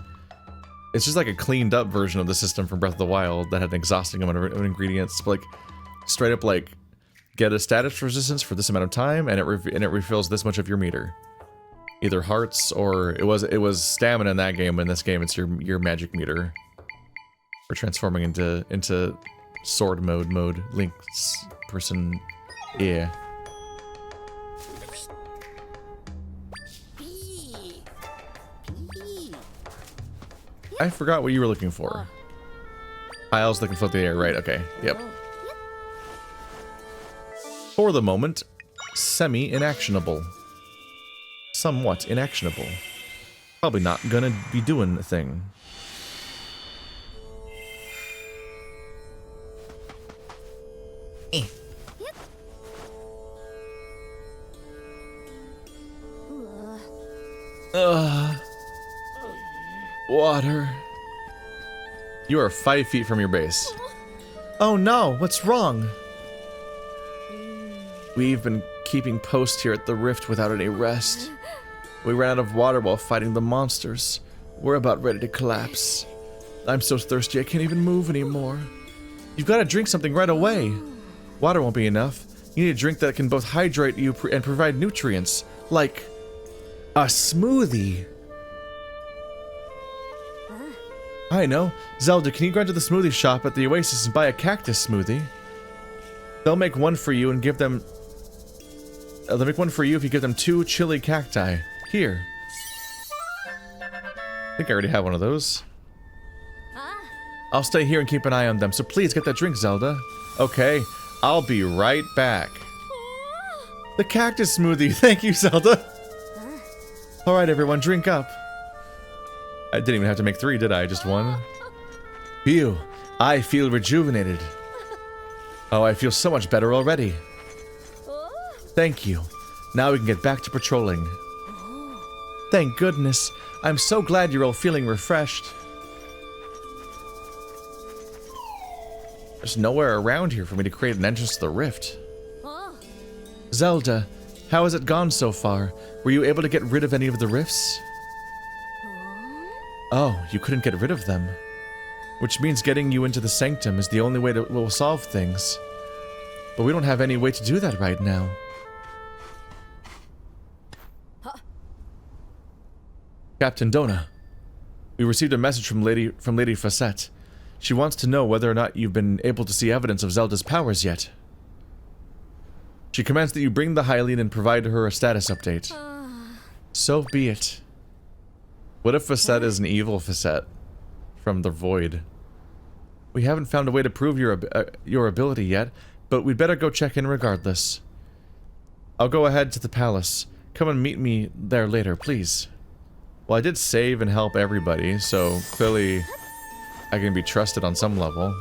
It's just like a cleaned up version of the system from Breath of the Wild that had an exhausting amount of ingredients. But like straight up like get a status resistance for this amount of time and it refills this much of your meter. Either hearts or it was stamina in that game, but in this game it's your magic meter. We're transforming into sword mode Link's person. Yeah. I forgot what you were looking for. Piles that can float through the air, right? Okay, yep. For the moment, semi-inactionable. Somewhat inactionable. Probably not gonna be doing a thing. Water. You are 5 feet from your base. Oh no, what's wrong? We've been keeping post here at the rift without any rest. We ran out of water while fighting the monsters. We're about ready to collapse. I'm so thirsty I can't even move anymore. You've got to drink something right away. Water won't be enough. You need a drink that can both hydrate you and provide nutrients, like a smoothie. I know. Zelda, can you go into the smoothie shop at the Oasis and buy a cactus smoothie? They'll make one for you and give them... they'll make one for you if you give them 2 chili cacti. Here. I think I already have one of those. I'll stay here and keep an eye on them, so please get that drink, Zelda. Okay, I'll be right back. The cactus smoothie. Thank you, Zelda. Alright, everyone, drink up. I didn't even have to make 3, did I? Just 1? Phew, I feel rejuvenated. Oh, I feel so much better already. Thank you. Now we can get back to patrolling. Thank goodness. I'm so glad you're all feeling refreshed. There's nowhere around here for me to create an entrance to the rift. Zelda, how has it gone so far? Were you able to get rid of any of the rifts? Oh, you couldn't get rid of them. Which means getting you into the sanctum is the only way that will solve things. But we don't have any way to do that right now. Captain Dona, we received a message from Lady Facette. She wants to know whether or not you've been able to see evidence of Zelda's powers yet. She commands that you bring the Hylian and provide her a status update. So be it. What if Facette is an evil Facette from the Void? We haven't found a way to prove your ability yet, but we'd better go check in regardless. I'll go ahead to the palace. Come and meet me there later, please. Well, I did save and help everybody, so clearly I can be trusted on some level.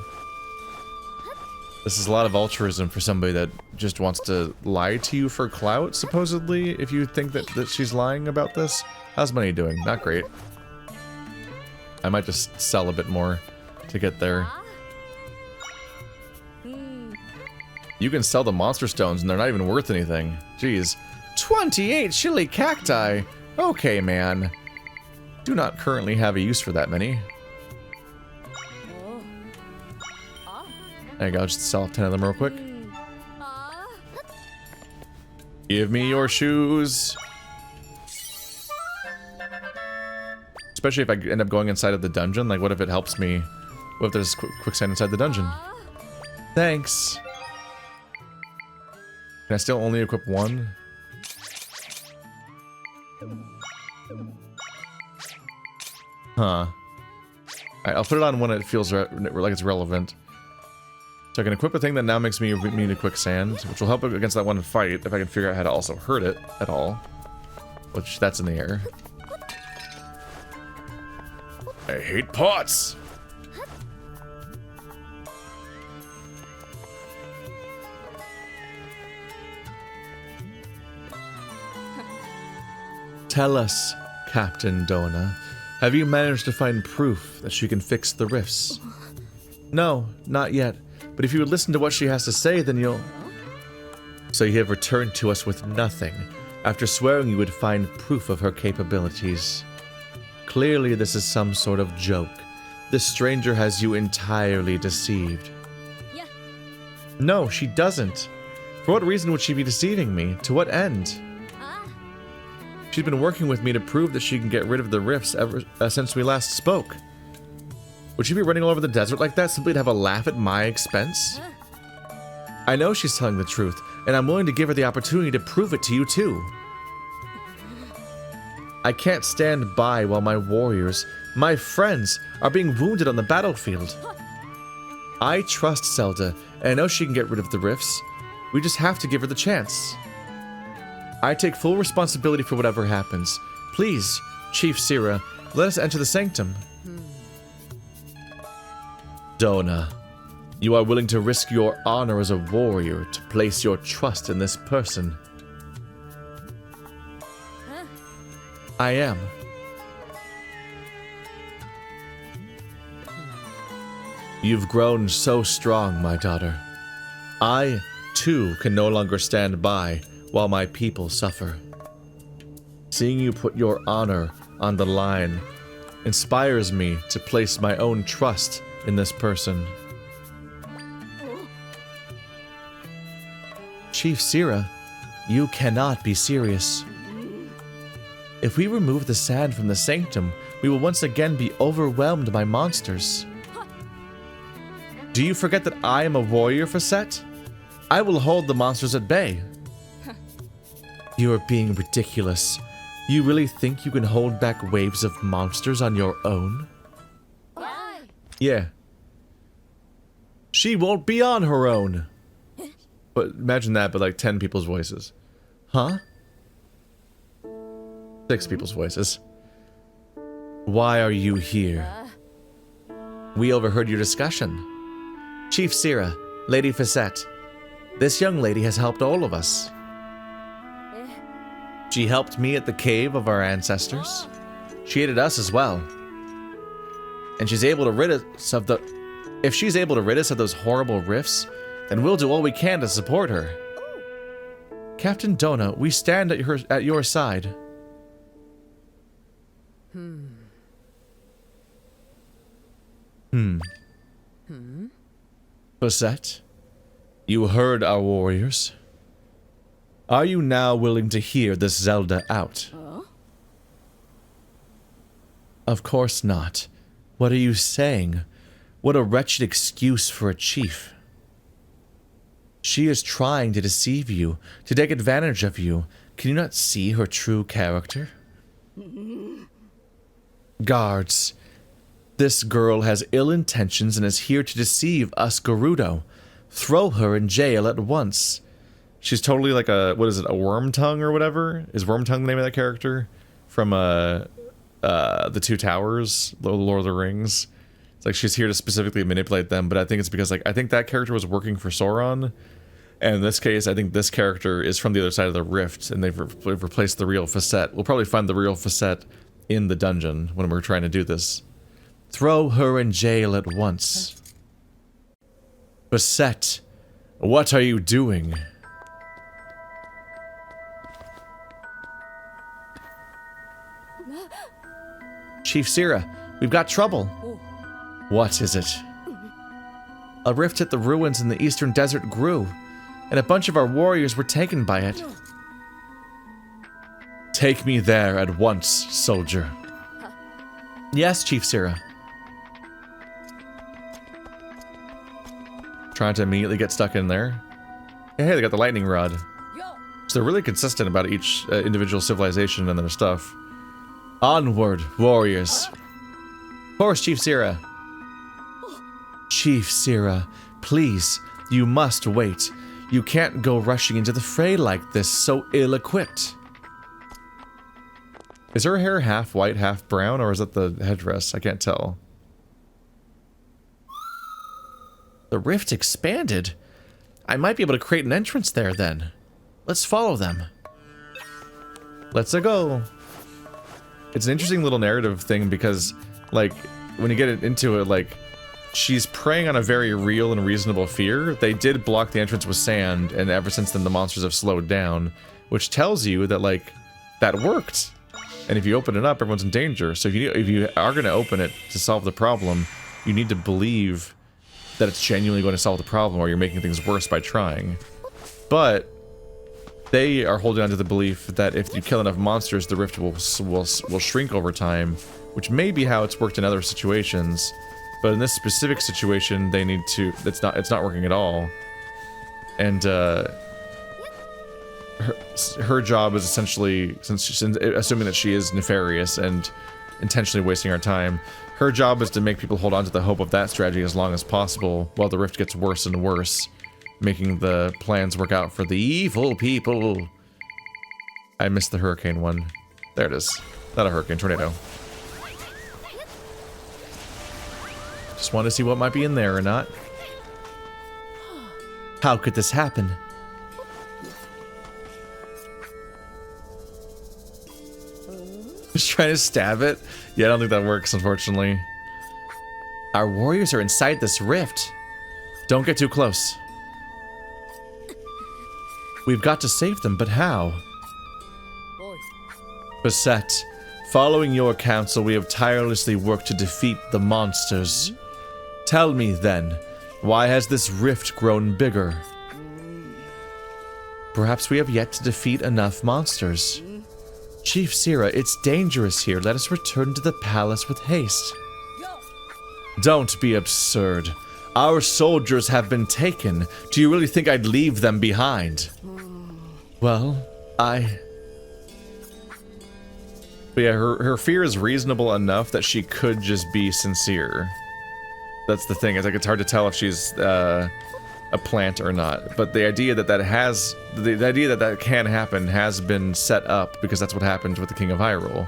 This is a lot of altruism for somebody that just wants to lie to you for clout, supposedly, if you think that she's lying about this. How's money doing? Not great. I might just sell a bit more to get there. You can sell the monster stones and they're not even worth anything. Jeez. 28 chili cacti! Okay, man. Do not currently have a use for that many. There you go, I'll just sell 10 of them real quick. Give me your shoes. Especially if I end up going inside of the dungeon. Like, what if it helps me? What if there's quicksand inside the dungeon? Thanks. Can I still only equip 1? Huh. Alright, I'll put it on when it feels like it's relevant. So I can equip a thing that now makes me immune to quicksand, which will help against that one fight if I can figure out how to also hurt it at all. Which, that's in the air. I hate pots! Tell us, Captain Dona, have you managed to find proof that she can fix the rifts? No, not yet. But if you would listen to what she has to say, then you'll... So you have returned to us with nothing, after swearing you would find proof of her capabilities. Clearly this is some sort of joke. This stranger has you entirely deceived. Yeah. No, she doesn't. For what reason would she be deceiving me? To what end? She's been working with me to prove that she can get rid of the rifts ever since we last spoke. Would she be running all over the desert like that simply to have a laugh at my expense? I know she's telling the truth, and I'm willing to give her the opportunity to prove it to you too. I can't stand by while my warriors, my friends, are being wounded on the battlefield. I trust Zelda, and I know she can get rid of the rifts. We just have to give her the chance. I take full responsibility for whatever happens. Please, Chief Sira, let us enter the sanctum. Dona, you are willing to risk your honor as a warrior to place your trust in this person. I am. You've grown so strong, my daughter. I, too, can no longer stand by while my people suffer. Seeing you put your honor on the line inspires me to place my own trust in this person. Chief Sira, you cannot be serious. If we remove the sand from the sanctum, we will once again be overwhelmed by monsters. Do you forget that I am a warrior, Facette? I will hold the monsters at bay. You are being ridiculous. You really think you can hold back waves of monsters on your own? Why? Yeah. She won't be on her own. But imagine that, but like 10 people's voices. Huh? 6 people's voices. Why are you here? We overheard your discussion. Chief Sira, Lady Facette, this young lady has helped all of us. She helped me at the cave of our ancestors. She aided us as well. And she's able to rid us of the... If she's able to rid us of those horrible rifts, then we'll do all we can to support her. Captain Dona, we stand at your side. Facette, you heard our warriors. Are you now willing to hear this Zelda out? Of course not. What are you saying? What a wretched excuse for a chief. She is trying to deceive you, to take advantage of you. Can you not see her true character? Guards, this girl has ill intentions and is here to deceive us Gerudo. Throw her in jail at once. She's totally like a, what is it, a worm tongue or whatever? Is worm tongue the name of that character? From the Two Towers, Lord of the Rings. It's like she's here to specifically manipulate them, but I think it's because like, I think that character was working for Sauron. And in this case, I think this character is from the other side of the rift, and they've replaced the real Facette. We'll probably find the real Facette in the dungeon when we're trying to do this. Throw her in jail at once. Facette, what are you doing? Chief Sira, we've got trouble. What is it? A rift at the ruins in the eastern desert grew, and a bunch of our warriors were taken by it. Take me there at once, soldier. Yes, Chief Sira. Trying to immediately get stuck in there. Hey, they got the lightning rod. So they're really consistent about each individual civilization and their stuff. Onward, warriors. Of course, Chief Sira. Chief Sira, please, you must wait. You can't go rushing into the fray like this, so ill-equipped. Is her hair half white, half brown, or is that the headdress? I can't tell. The rift expanded. I might be able to create an entrance there then. Let's follow them. Let's go. It's an interesting little narrative thing because, like, when you get into it, like, she's preying on a very real and reasonable fear. They did block the entrance with sand, and ever since then the monsters have slowed down, which tells you that, like, that worked. And if you open it up, everyone's in danger. So if you are going to open it to solve the problem, you need to believe that it's genuinely going to solve the problem, or you're making things worse by trying. But they are holding on to the belief that if you kill enough monsters, the rift will shrink over time, which may be how it's worked in other situations. But in this specific situation, they need to. It's not working at all. And her job is essentially, since assuming that she is nefarious and intentionally wasting our time, her job is to make people hold on to the hope of that strategy as long as possible, while the rift gets worse and worse, making the plans work out for the evil people. I missed the hurricane one. There it is. Not a hurricane, tornado. Just wanted to see what might be in there or not. How could this happen? Just trying to stab it? Yeah, I don't think that works, unfortunately. Our warriors are inside this rift. Don't get too close. We've got to save them, but how? Basset, following your counsel, we have tirelessly worked to defeat the monsters. Tell me, then, why has this rift grown bigger? Perhaps we have yet to defeat enough monsters. Chief Sira, it's dangerous here. Let us return to the palace with haste. Don't be absurd. Our soldiers have been taken. Do you really think I'd leave them behind? Well, But yeah, her fear is reasonable enough that she could just be sincere. That's the thing, is like it's hard to tell if she's a plant or not. But the idea that the idea that can happen has been set up because that's what happened with the King of Hyrule.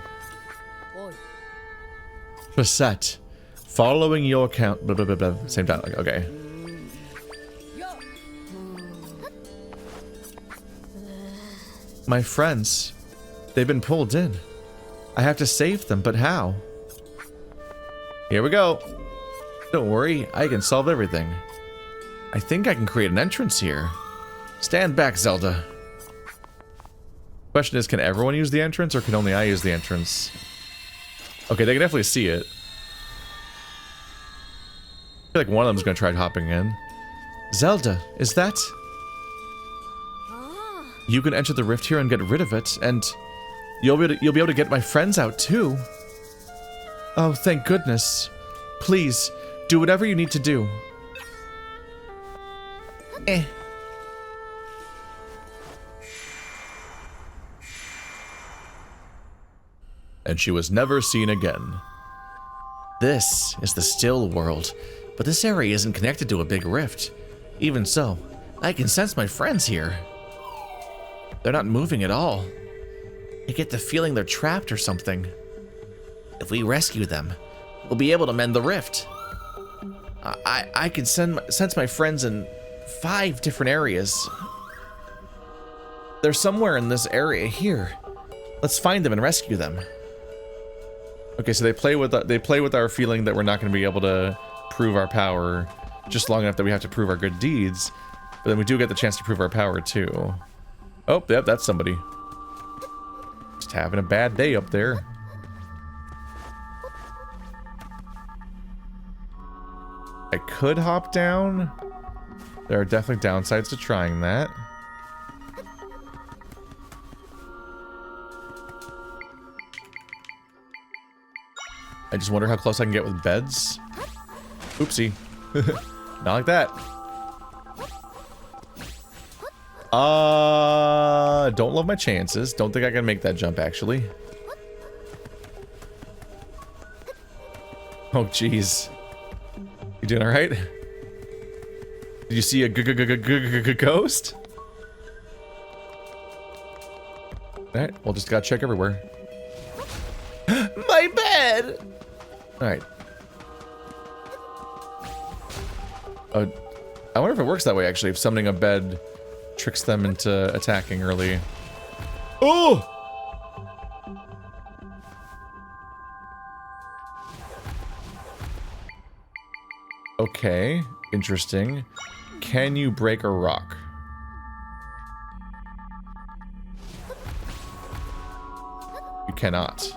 Basset, following your count, blah, blah, blah, blah. Same dialogue, okay. My friends, they've been pulled in. I have to save them, but how? Here we go. Don't worry, I can solve everything. I think I can create an entrance here. Stand back, Zelda. Question is, can everyone use the entrance, or can only I use the entrance? Okay, they can definitely see it. I feel like one of them's gonna try hopping in. Zelda, is that... You can enter the rift here and get rid of it, and you'll be able to get my friends out too. Oh, thank goodness. Please, do whatever you need to do. And she was never seen again. This is the still world, but this area isn't connected to a big rift. Even so, I can sense my friends here. They're not moving at all. I get the feeling they're trapped or something. If we rescue them, we'll be able to mend the rift. I can sense my friends in 5 different areas. They're somewhere in this area here. Let's find them and rescue them. Okay, so they play with our feeling that we're not going to be able to prove our power just long enough that we have to prove our good deeds, but then we do get the chance to prove our power too. Oh, yep, that's somebody. Just having a bad day up there. I could hop down. There are definitely downsides to trying that. I just wonder how close I can get with beds. Oopsie. Not like that. Don't love my chances. Don't think I can make that jump, actually. Oh, jeez. You doing alright? Did you see a ghost? Alright, we'll just gotta check everywhere. My bed! Alright. I wonder if it works that way, actually, if summoning a bed tricks them into attacking early. Oh! Okay, interesting. Can you break a rock? You cannot.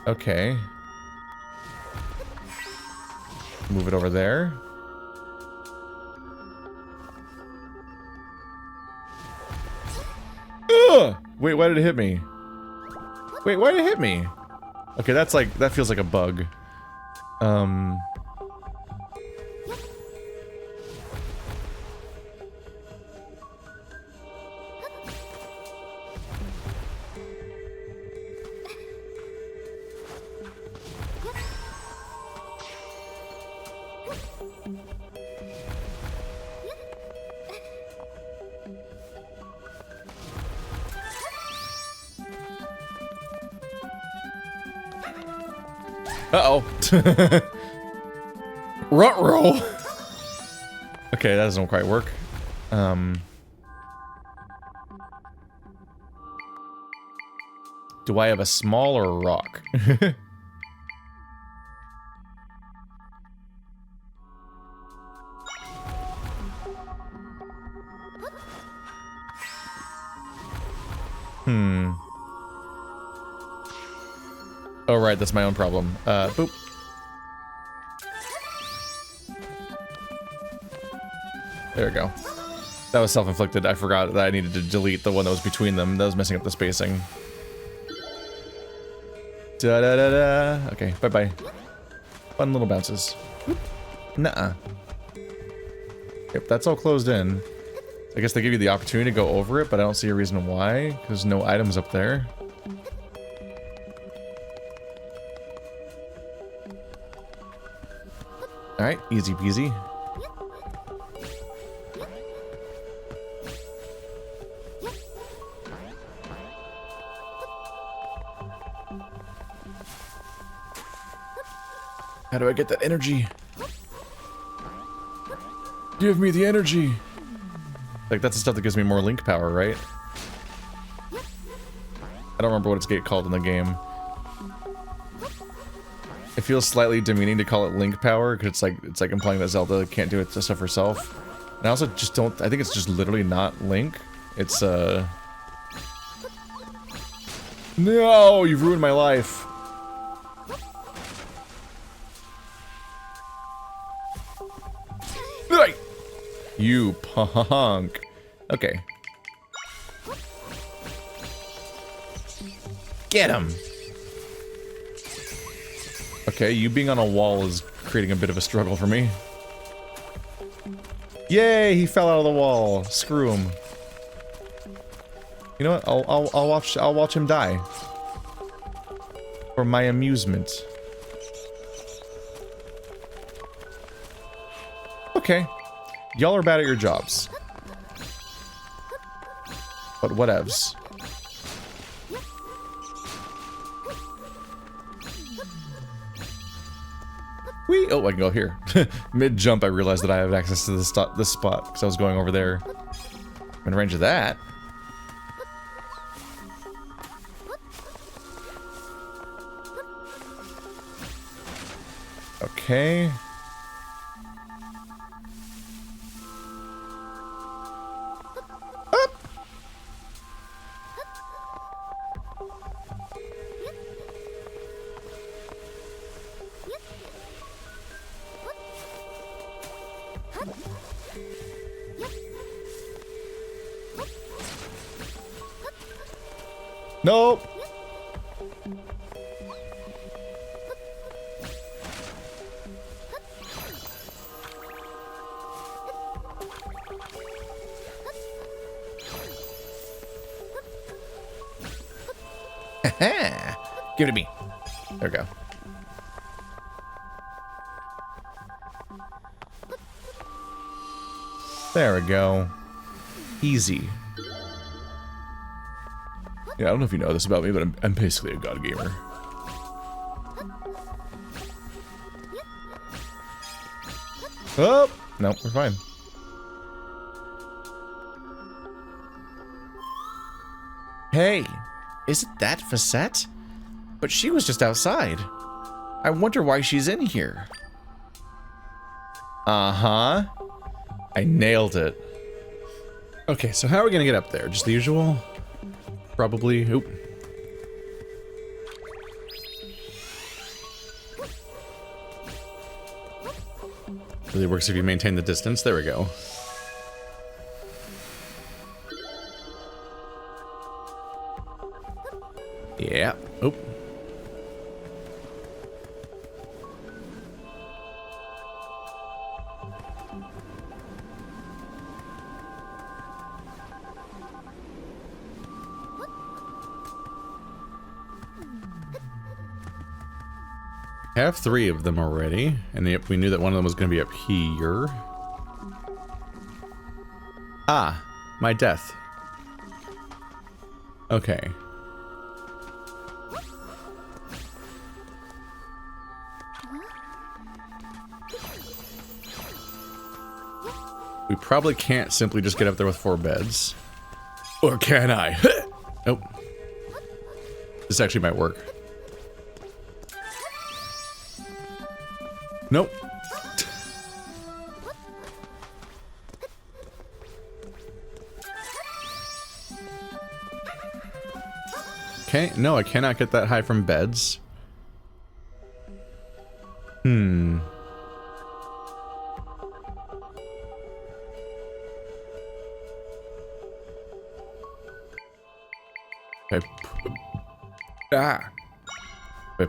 Okay. Move it over there. Ugh! Wait, why did it hit me? Wait, why did it hit me? Okay, that's like, that feels like a bug. Uh-oh. Ruh-roh. Okay, that doesn't quite work. Do I have a smaller rock? Oh, right, that's my own problem. Boop. There we go. That was self-inflicted. I forgot that I needed to delete the one that was between them. That was messing up the spacing. Da-da-da-da. Okay, bye-bye. Fun little bounces. Nuh-uh. Yep, that's all closed in. I guess they give you the opportunity to go over it, but I don't see a reason why. There's no items up there. Alright, easy peasy. How do I get that energy? Give me the energy! Like, that's the stuff that gives me more link power, right? I don't remember what it's called in the game. It feels slightly demeaning to call it link power, because it's like implying that Zelda can't do it stuff herself. And I also just don't, I think it's just literally not Link. It's, No! You've ruined my life! You punk. Okay. Get him! Okay, you being on a wall is creating a bit of a struggle for me. Yay, he fell out of the wall. Screw him. You know what? I'll watch him die. For my amusement. Okay. Y'all are bad at your jobs. But whatevs. Whee! Oh, I can go here. Mid-jump, I realized that I have access to this spot because I was going over there. I'm in range of that. Okay. Nope. Give it to me. There we go. There we go. Easy. Yeah, I don't know if you know this about me, but I'm basically a god gamer. Oh! No, we're fine. Hey! Isn't that Facette? But she was just outside. I wonder why she's in here. Uh-huh. I nailed it. Okay, so how are we gonna get up there? Just the usual? Probably. Oop. Really works if you maintain the distance. There we go. Yeah. Oop. I have 3 of them already, and we knew that one of them was going to be up here. Ah, my death. Okay. We probably can't simply just get up there with 4 beds. Or can I? Nope. This actually might work. Nope. Okay, no, I cannot get that high from beds. Okay. I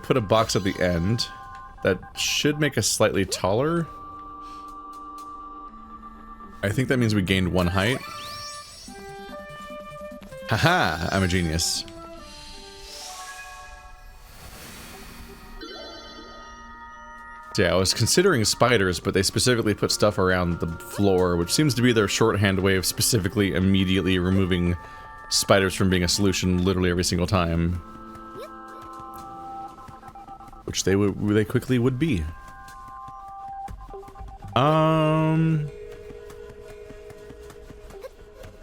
put a box at the end. That should make us slightly taller. I think that means we gained 1 height. Haha, I'm a genius. So yeah, I was considering spiders, but they specifically put stuff around the floor, which seems to be their shorthand way of specifically immediately removing spiders from being a solution literally every single time. Which they quickly would be. So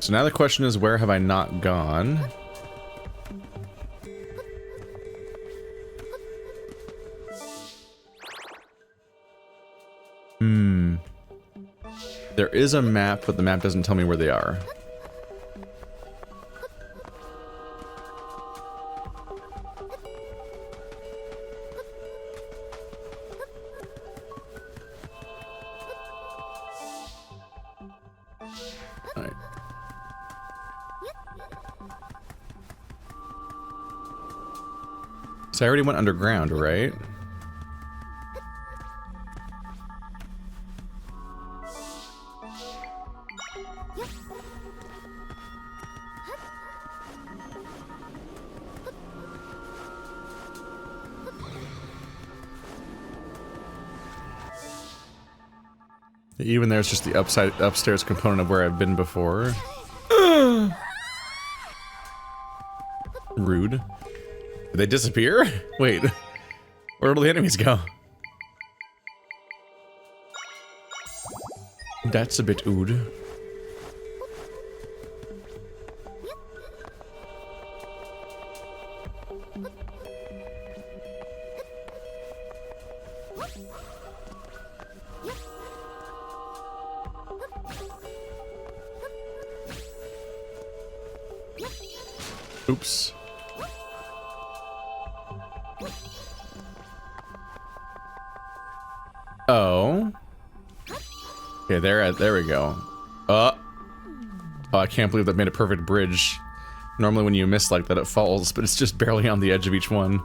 now the question is, where have I not gone? There is a map, but the map doesn't tell me where they are. Alright. So I already went underground, right? Even there's just the upstairs component of where I've been before. Rude. Did they disappear? Wait. Where did the enemies go? That's a bit odd. Oops. Oh. Okay, there we go. Oh, I can't believe that made a perfect bridge. Normally when you miss like that, it falls, but it's just barely on the edge of each one.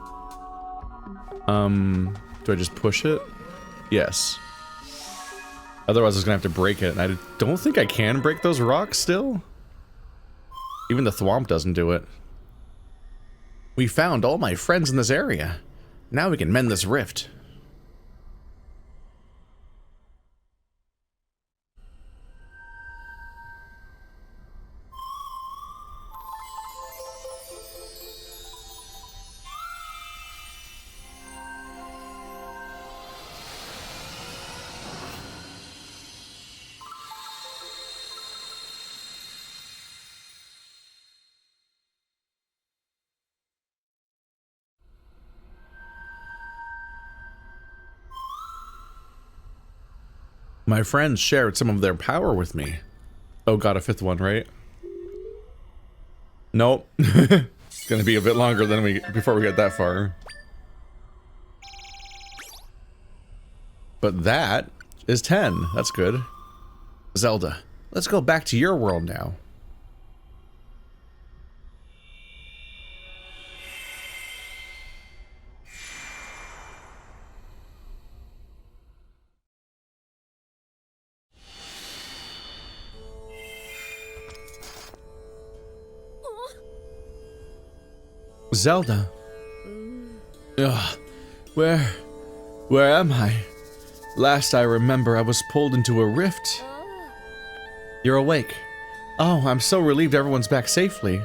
Do I just push it? Yes. Otherwise I was gonna have to break it, and I don't think I can break those rocks still. Even the thwomp doesn't do it. We found all my friends in this area. Now we can mend this rift. My friends shared some of their power with me. Oh, got a 5th one, right? Nope. It's gonna be a bit longer than before we get that far. But that is 10. That's good. Zelda, let's go back to your world now. Zelda. Ugh. Where am I? Last I remember, I was pulled into a rift. You're awake. Oh, I'm so relieved everyone's back safely.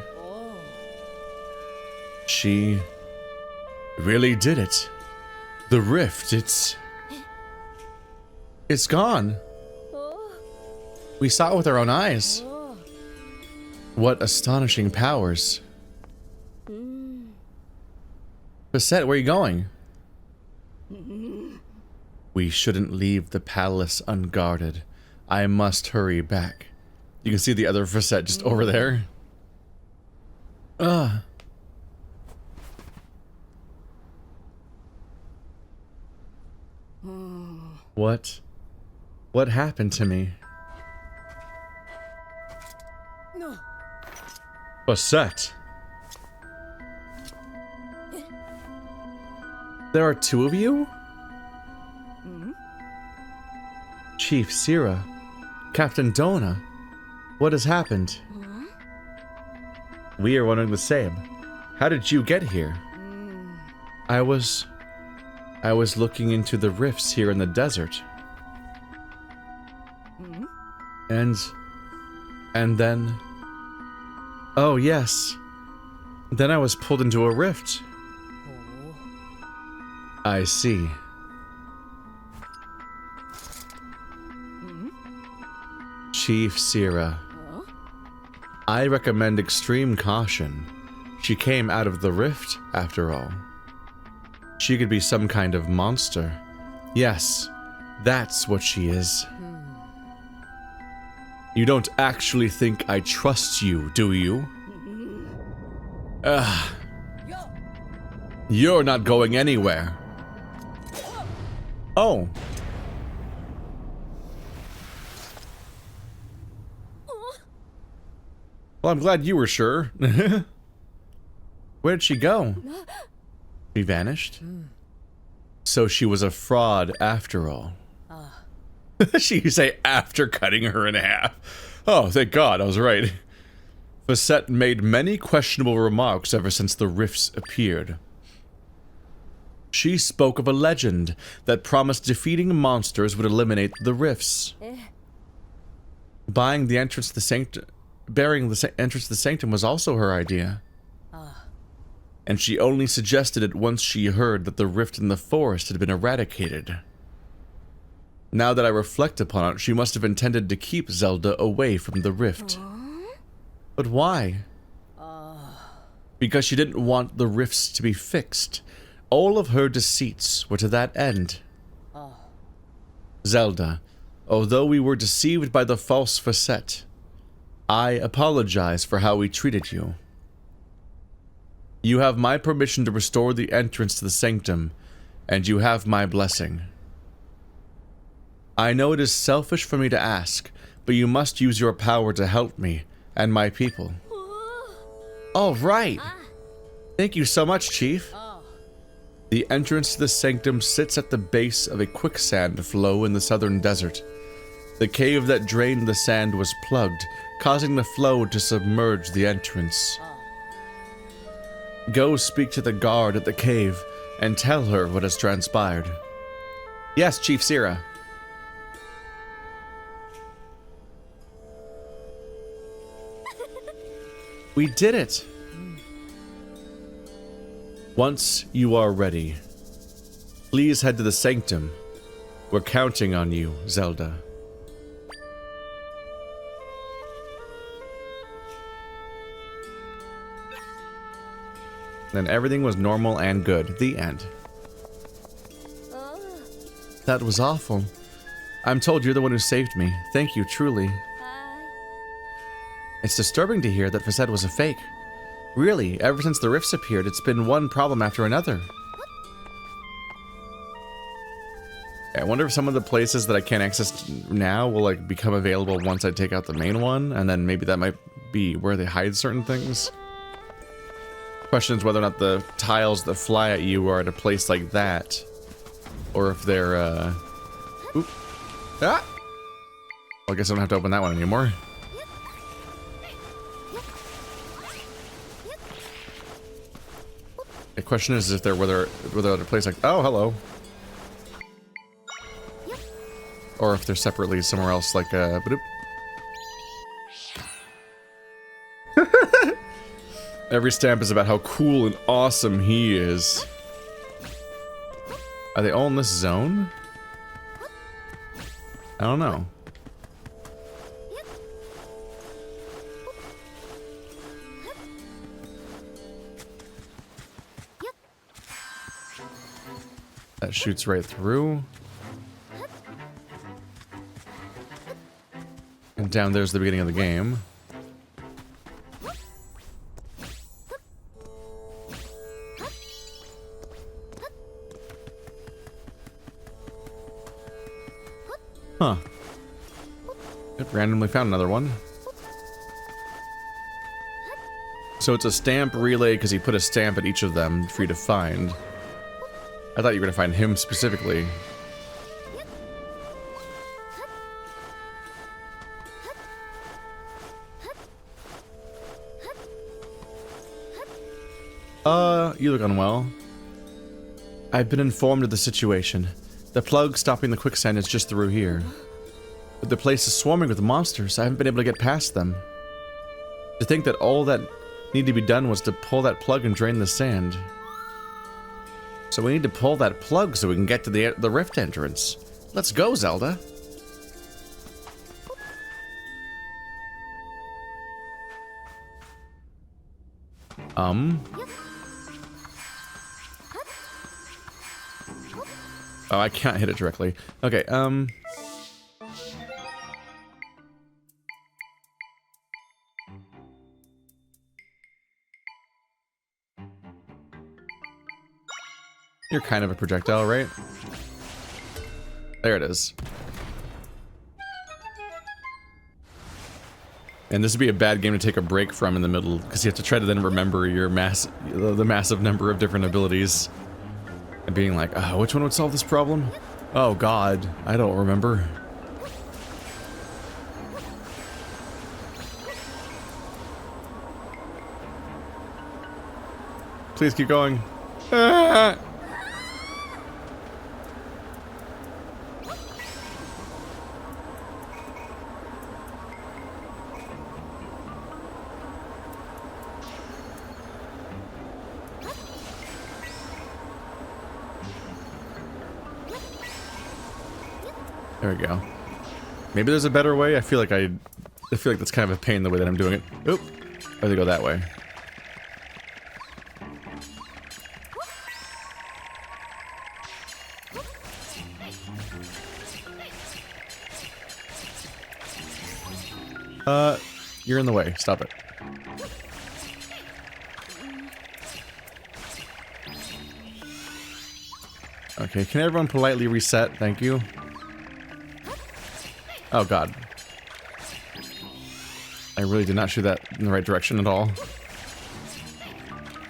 She really did it. The rift, it's gone. We saw it with our own eyes. What astonishing powers. Basset, where are you going? We shouldn't leave the palace unguarded. I must hurry back. You can see the other facet just over there. What? What happened to me? No. Basset. There are two of you? Chief Sira, Captain Dona, what has happened? We are wondering the same. How did you get here? I was looking into the rifts here in the desert. And then... Oh, yes. Then I was pulled into a rift. I see. Chief Sira, I recommend extreme caution. She came out of the rift, after all. She could be some kind of monster. Yes, that's what she is. You don't actually think I trust you, do you? You're not going anywhere. Oh. Well, I'm glad you were sure. Where'd she go? She vanished? So she was a fraud after all. You say after cutting her in half. Oh, thank God, I was right. Basset made many questionable remarks ever since the rifts appeared. She spoke of a legend that promised defeating monsters would eliminate the rifts. Buying the entrance to the sanctum... Burying the entrance to the sanctum was also her idea. And she only suggested it once she heard that the rift in the forest had been eradicated. Now that I reflect upon it, she must have intended to keep Zelda away from the rift. But why? Because she didn't want the rifts to be fixed. All of her deceits were to that end. Zelda, although we were deceived by the false facet, I apologize for how we treated you. You have my permission to restore the entrance to the sanctum, and you have my blessing. I know it is selfish for me to ask, but you must use your power to help me and my people. All right. Thank you so much, Chief. The entrance to the sanctum sits at the base of a quicksand flow in the southern desert. The cave that drained the sand was plugged, causing the flow to submerge the entrance. Go speak to the guard at the cave and tell her what has transpired. Yes, Chief Sira. We did it! Once you are ready, please head to the sanctum. We're counting on you, Zelda. Then everything was normal and good. The end. That was awful. I'm told you're the one who saved me. Thank you, truly. It's disturbing to hear that Facet was a fake. Really, ever since the rifts appeared, it's been one problem after another. I wonder if some of the places that I can't access now will like become available once I take out the main one, and then maybe that might be where they hide certain things. Question is whether or not the tiles that fly at you are at a place like that, or if they're oop. Ah! Well, I guess I don't have to open that one anymore. The question is if they're whether at a place like, oh, hello. Or if they're separately somewhere else, like, Every stamp is about how cool and awesome he is. Are they all in this zone? I don't know. That shoots right through. And down there's the beginning of the game. Huh. It randomly found another one. So it's a stamp relay because he put a stamp at each of them for you to find. I thought you were going to find him specifically. You look unwell. I've been informed of the situation. The plug stopping the quicksand is just through here. But the place is swarming with monsters. I haven't been able to get past them. To think that all that needed to be done was to pull that plug and drain the sand. So we need to pull that plug so we can get to the rift entrance. Let's go, Zelda. Oh, I can't hit it directly. Okay, You're kind of a projectile, right? There it is. And this would be a bad game to take a break from in the middle, because you have to try to then remember your the massive number of different abilities. And being like, oh, which one would solve this problem? Oh god, I don't remember. Please keep going. Ah! There we go. Maybe there's a better way. I feel like that's kind of a pain the way that I'm doing it. Oop. Or they go that way. You're in the way. Stop it. Okay, can everyone politely reset? Thank you. Oh god. I really did not shoot that in the right direction at all.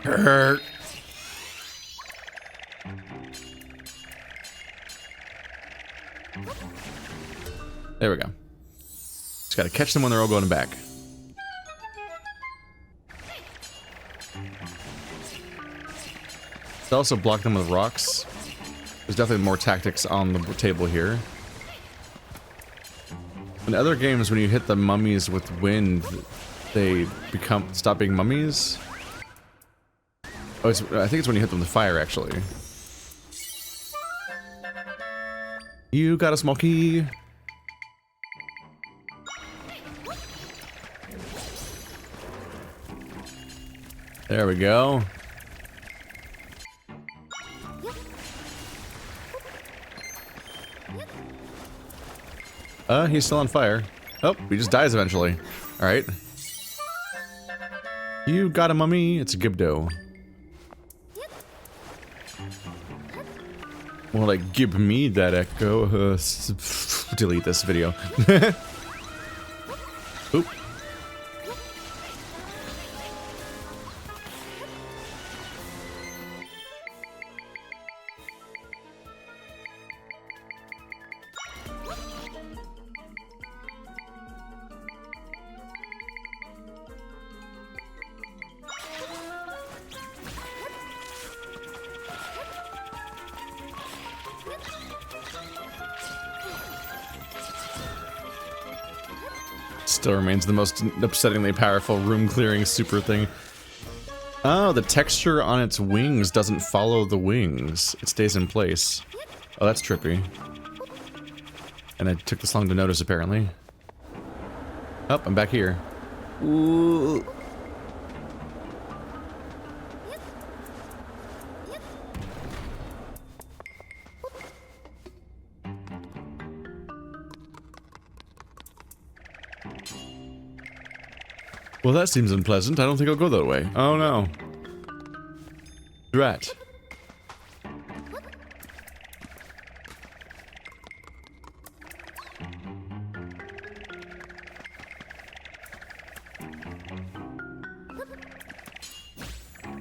Hurt. There we go. Just gotta catch them when they're all going back. Let's also block them with rocks. There's definitely more tactics on the table here. In other games, when you hit the mummies with wind, they stop being mummies. Oh, I think it's when you hit them with fire, actually. You got a small key. There we go. He's still on fire. Oh, he just dies eventually. Alright. You got a mummy. It's a Gibdo. More like, give me that echo. Delete this video. Oop. Still remains the most upsettingly powerful room clearing super thing. Oh, the texture on its wings doesn't follow the wings. It stays in place. Oh, that's trippy. And it took this long to notice, apparently. Oh, I'm back here. Ooh. Well, that seems unpleasant. I don't think I'll go that way. Oh no. Drat.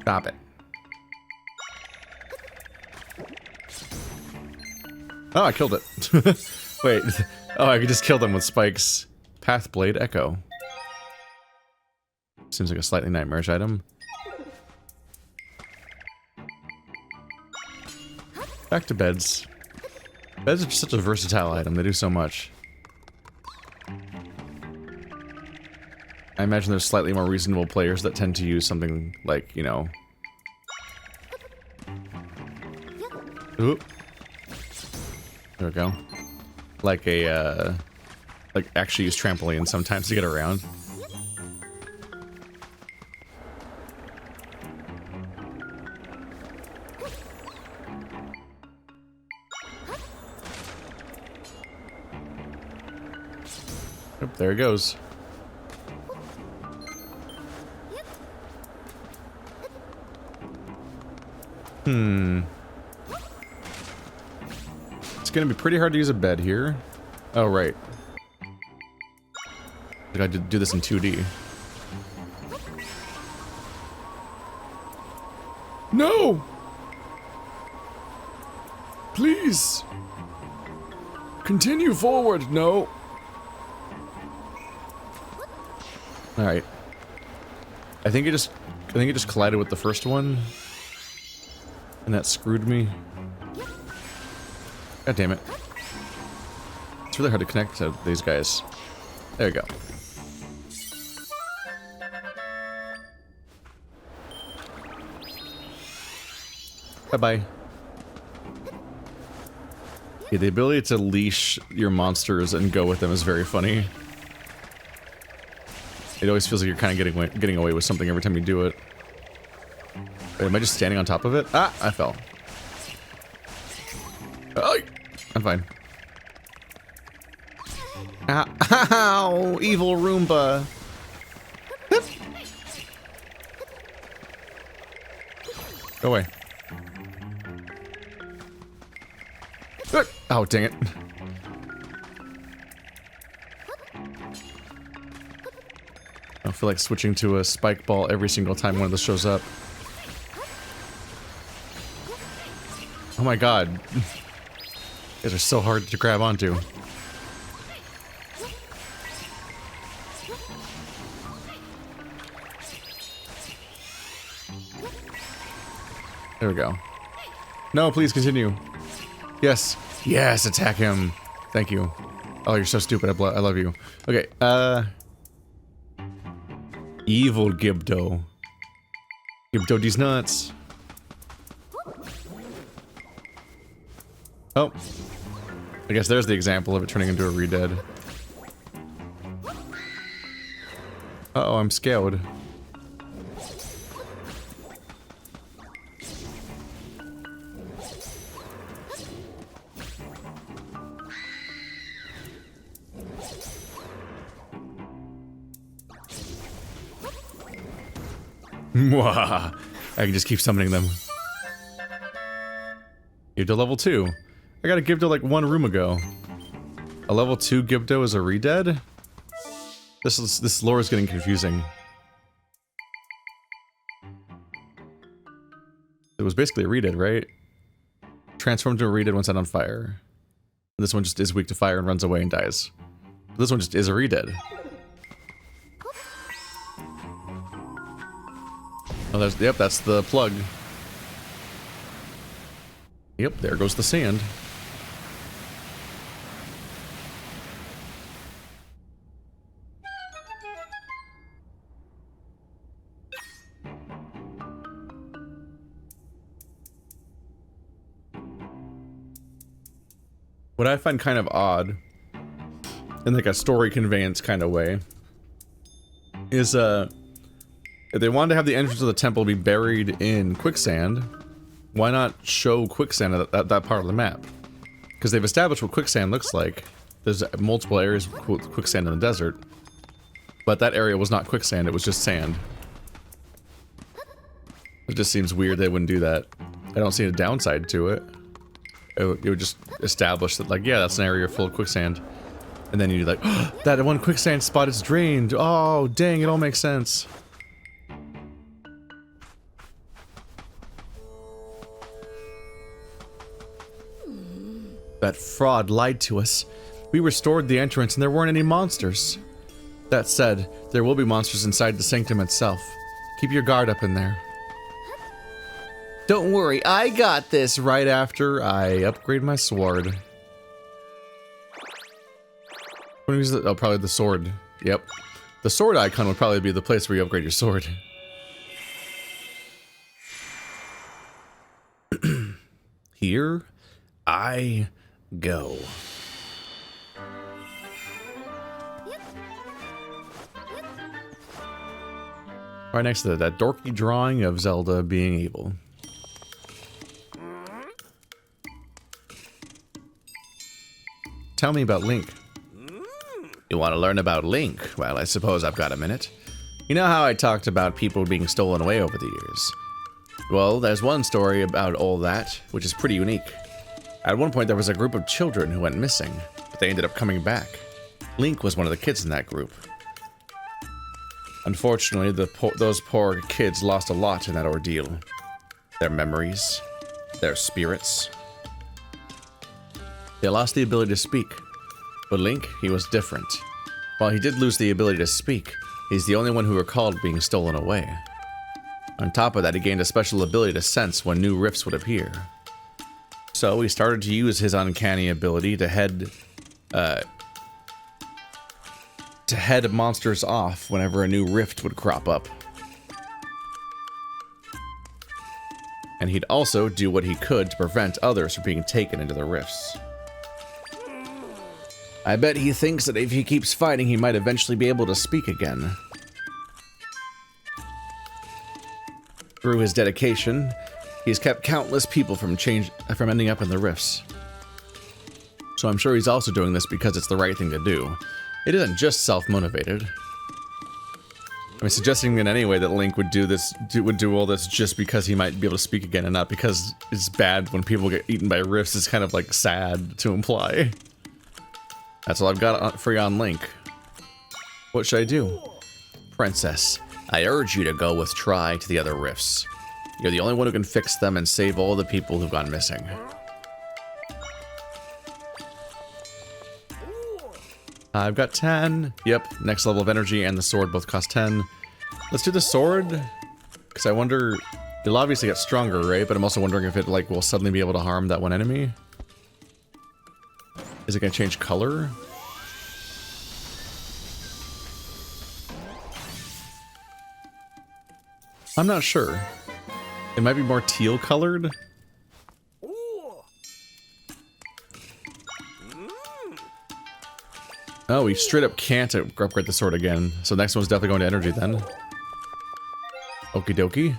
Stop it. Oh, I killed it. Wait. Oh, I could just kill them with spikes. Pathblade Echo. Seems like a slightly nightmarish item. Back to beds. Beds are such a versatile item. They do so much. I imagine there's slightly more reasonable players that tend to use something like, you know... Oop. There we go. Like a, like actually use trampoline sometimes to get around. Yep, there it goes. It's gonna be pretty hard to use a bed here. Oh, right. I gotta do this in 2D. No! Please! Continue forward, no! Alright. I think it just collided with the first one. And that screwed me. God damn it. It's really hard to connect to these guys. There we go. Bye-bye. Yeah, the ability to leash your monsters and go with them is very funny. It always feels like you're kind of getting away with something every time you do it. Wait, am I just standing on top of it? Ah, I fell. Oh, I'm fine. Ow, evil Roomba. Go away. Oh, dang it. I feel like switching to a spike ball every single time one of this shows up. Oh my god. These are so hard to grab onto. There we go. No, please continue. Yes. Yes, attack him. Thank you. Oh, you're so stupid. I love you. Okay, evil Gibdo. Gibdo these nuts. Oh. I guess there's the example of it turning into a re-dead. Uh-oh, I'm scared. Mwah! I can just keep summoning them. Gibdo level 2. I got a Gibdo like 1 room ago. A level 2 Gibdo is a re-dead? This lore is getting confusing. It was basically a re-dead, right? Transformed to a re-dead when set on fire. This one just is weak to fire and runs away and dies. This one just is a re-dead. Oh, yep, that's the plug. Yep, there goes the sand. What I find kind of odd, in like a story conveyance kind of way, is if they wanted to have the entrance of the temple be buried in quicksand, why not show quicksand at that part of the map? Because they've established what quicksand looks like. There's multiple areas with quicksand in the desert, but that area was not quicksand, it was just sand. It just seems weird they wouldn't do that. I don't see a downside to it. It would just establish that, like, yeah, that's an area full of quicksand. And then you'd be like, oh, that one quicksand spot is drained. Oh, dang, it all makes sense. That fraud lied to us. We restored the entrance and there weren't any monsters. That said, there will be monsters inside the sanctum itself. Keep your guard up in there. Don't worry, I got this right after I upgrade my sword. Oh, probably the sword. Yep. The sword icon would probably be the place where you upgrade your sword. Here I go. Right next to that dorky drawing of Zelda being evil. Tell me about Link. You want to learn about Link? Well, I suppose I've got a minute. You know how I talked about people being stolen away over the years? Well, there's one story about all that, which is pretty unique. At one point, there was a group of children who went missing, but they ended up coming back. Link was one of the kids in that group. Unfortunately, those poor kids lost a lot in that ordeal. Their memories, their spirits. They lost the ability to speak. But Link, he was different. While he did lose the ability to speak, he's the only one who recalled being stolen away. On top of that, he gained a special ability to sense when new rifts would appear. So he started to use his uncanny ability to head monsters off whenever a new rift would crop up. And he'd also do what he could to prevent others from being taken into the rifts. I bet he thinks that if he keeps fighting, he might eventually be able to speak again. Through his dedication, he's kept countless people from ending up in the rifts. So I'm sure he's also doing this because it's the right thing to do. It isn't just self-motivated. I mean, suggesting in any way that Link would do all this just because he might be able to speak again and not because it's bad when people get eaten by rifts is kind of like sad to imply. That's all I've got for you on Link. What should I do? Princess, I urge you to go with Tri to the other rifts. You're the only one who can fix them and save all the people who've gone missing. I've got 10. Yep, next level of energy and the sword both cost 10. Let's do the sword, because I wonder, it'll obviously get stronger, right? But I'm also wondering if it like will suddenly be able to harm that one enemy. Is it going to change color? I'm not sure. It might be more teal colored. Oh, we straight up can't upgrade the sword again. So next one's definitely going to energy then. Okie dokie.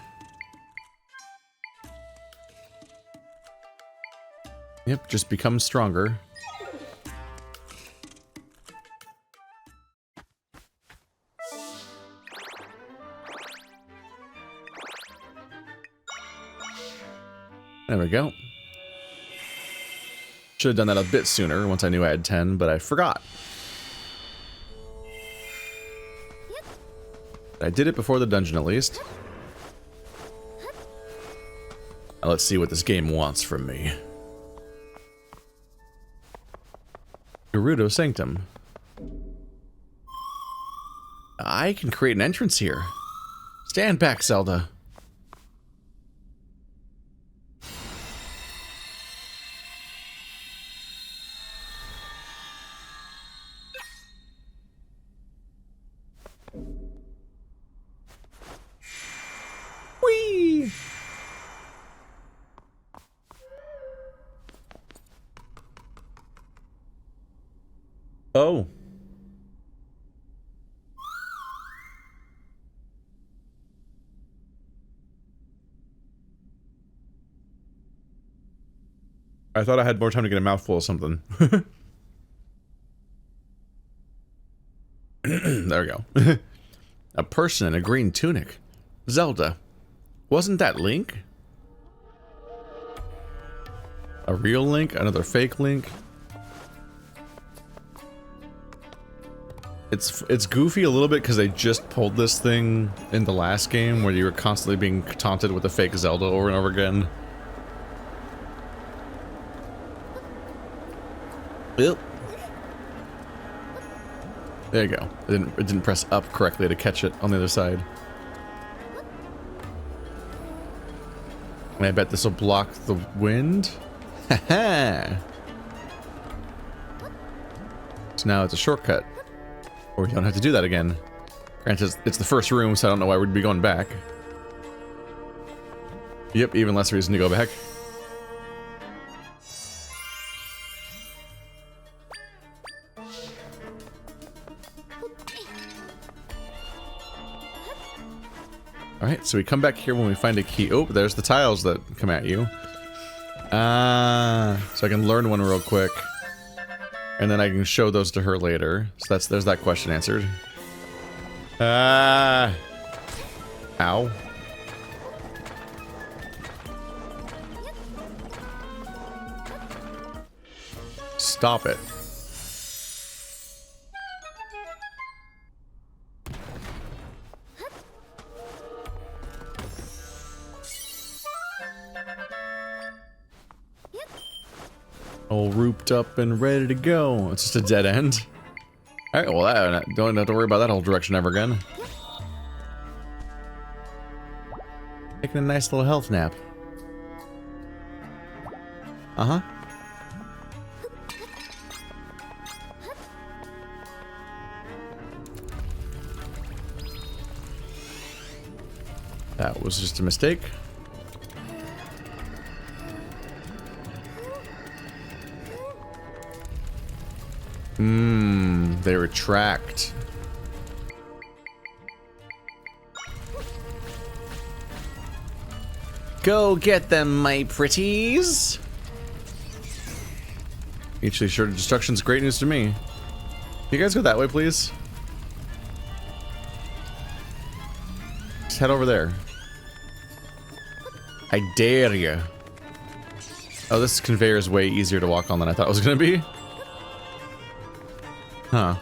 Yep, just becomes stronger. There we go. Should have done that a bit sooner once I knew I had 10, but I forgot. I did it before the dungeon at least. Now let's see what this game wants from me. Gerudo Sanctum. I can create an entrance here. Stand back, Zelda. Whee! Oh. I thought I had more time to get a mouthful of something. There we go. A person in a green tunic. Zelda. Wasn't that Link? A real Link? Another fake Link? It's goofy a little bit because they just pulled this thing in the last game where you were constantly being taunted with a fake Zelda over and over again. Yep. There you go. It didn't press up correctly to catch it on the other side. And I bet this will block the wind. Haha. So now it's a shortcut. Or you don't have to do that again. Granted, it's the first room, so I don't know why we'd be going back. Yep, even less reason to go back. Alright, so we come back here when we find a key. Oh, there's the tiles that come at you. So I can learn one real quick. And then I can show those to her later. So there's that question answered. Ow. Stop it. All rooped up and ready to go. It's just a dead end. Alright, well, I don't have to worry about that whole direction ever again. Taking a nice little health nap. Uh-huh. That was just a mistake. They retract. Go get them, my pretties! Mutually assured destruction's great news to me. Can you guys go that way, please? Just head over there. I dare you. Oh, this conveyor is way easier to walk on than I thought it was gonna be. Huh.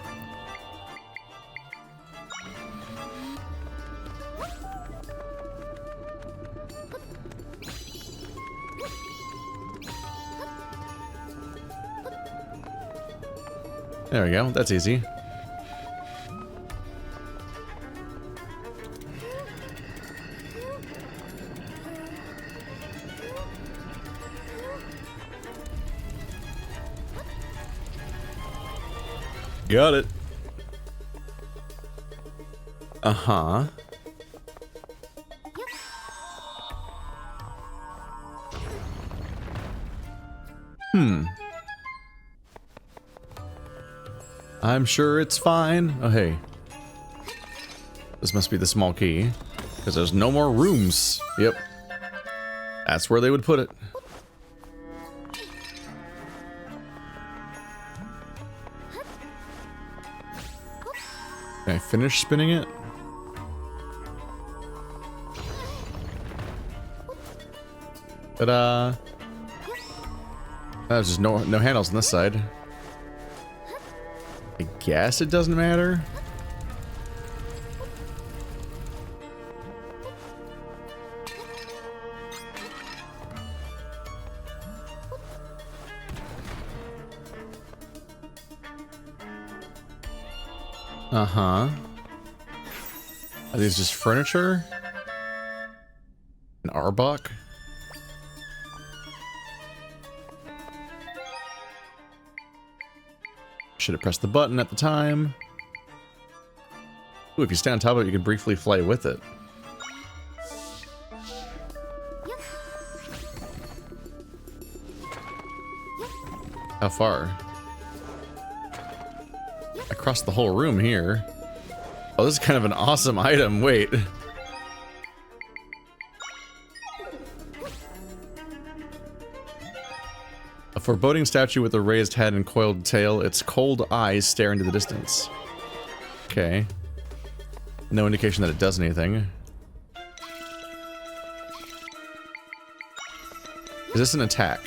There we go. That's easy. Got it. Uh-huh. I'm sure it's fine. Oh, hey. This must be the small key. Because there's no more rooms. Yep. That's where they would put it. Can I finish spinning it? Ta-da! There's just no handles on this side. I guess it doesn't matter. Uh-huh. Are these just furniture? An arbok? Should have pressed the button at the time. Ooh, if you stand on top of it, you can briefly fly with it. How far? Across the whole room here. Oh, this is kind of an awesome item. Wait. A foreboding statue with a raised head and coiled tail. Its cold eyes stare into the distance. Okay. No indication that it does anything. Is this an attack?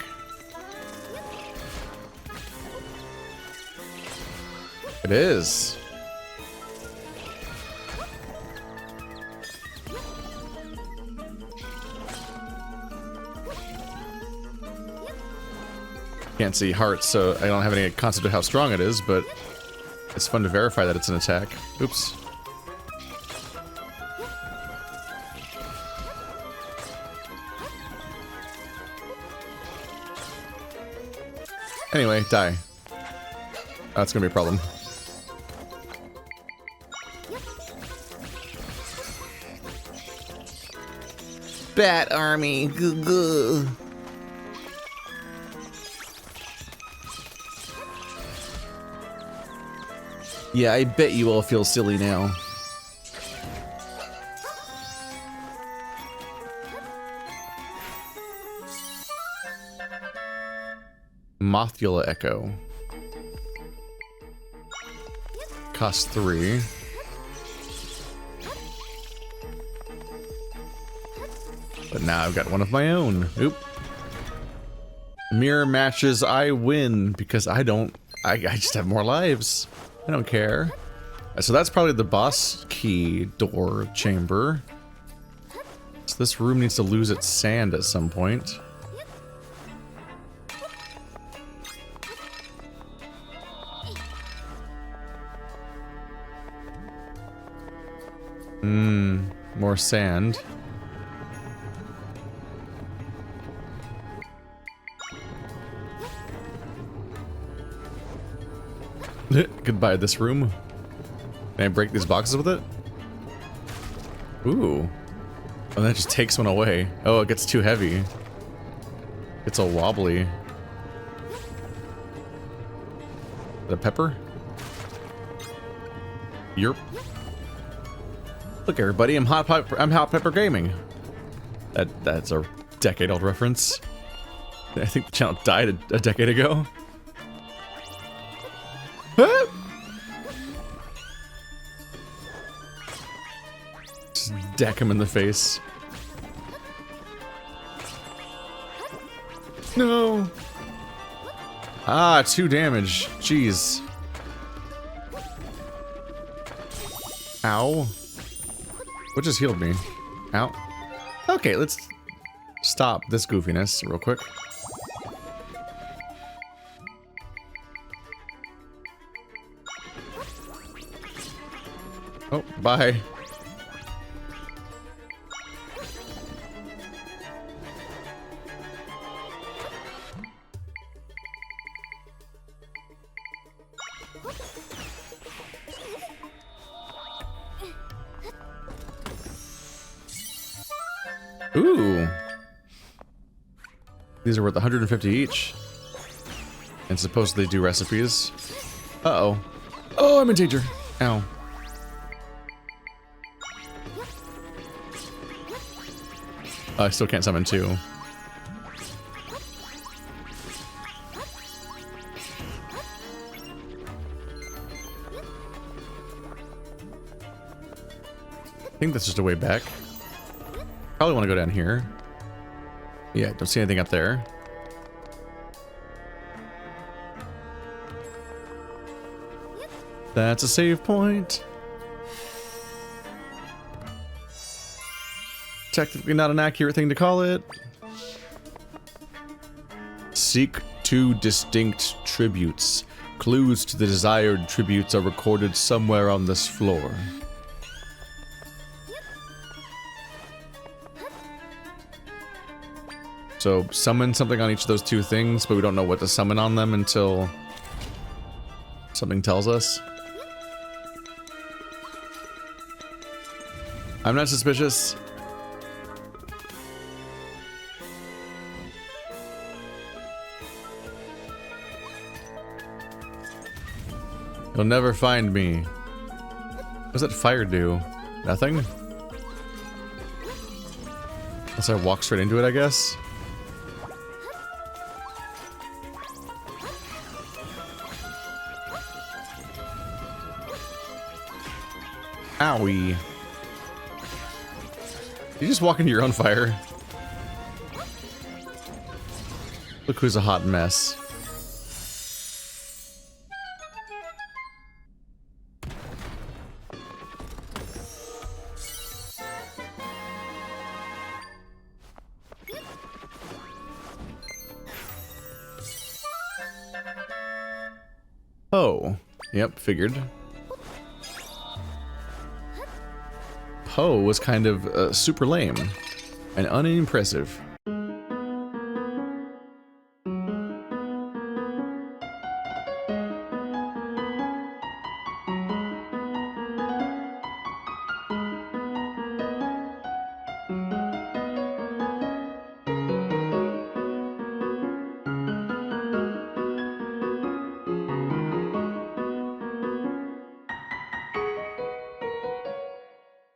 It is. Can't see hearts, so I don't have any concept of how strong it is, but it's fun to verify that it's an attack. Oops. Anyway, die. That's gonna be a problem. Bat army. Goo goo. Yeah, I bet you all feel silly now. Mothula Echo. Cost 3. But now I've got one of my own. Oop. Mirror matches, I win because I just have more lives. I don't care. So that's probably the boss key door chamber. So this room needs to lose its sand at some point. More sand. Goodbye, this room. Can I break these boxes with it? Ooh. And that just takes one away. Oh, it gets too heavy. It's all wobbly. The pepper? Yerp. Look, everybody, I'm Hot Pepper Gaming. That's a decade-old reference. I think the channel died a decade ago. Just deck him in the face. No. Ah, 2 damage. Jeez. Ow. What just healed me? Ow. Okay, let's stop this goofiness real quick. Oh, bye. Ooh. These are worth 150 each. And supposedly do recipes. Uh-oh. Oh, I'm in danger. Ow. Oh, I still can't summon 2. I think that's just a way back. Probably want to go down here. Yeah, don't see anything up there. That's a save point. Technically not an accurate thing to call it. Seek 2 distinct tributes. Clues to the desired tributes are recorded somewhere on this floor. So summon something on each of those 2 things, but we don't know what to summon on them until something tells us. I'm not suspicious. You'll never find me. What does that fire do? Nothing? Unless I walk straight into it, I guess. Owie. You just walk into your own fire. Look who's a hot mess. Oh, yep, figured. Poe was kind of super lame and unimpressive.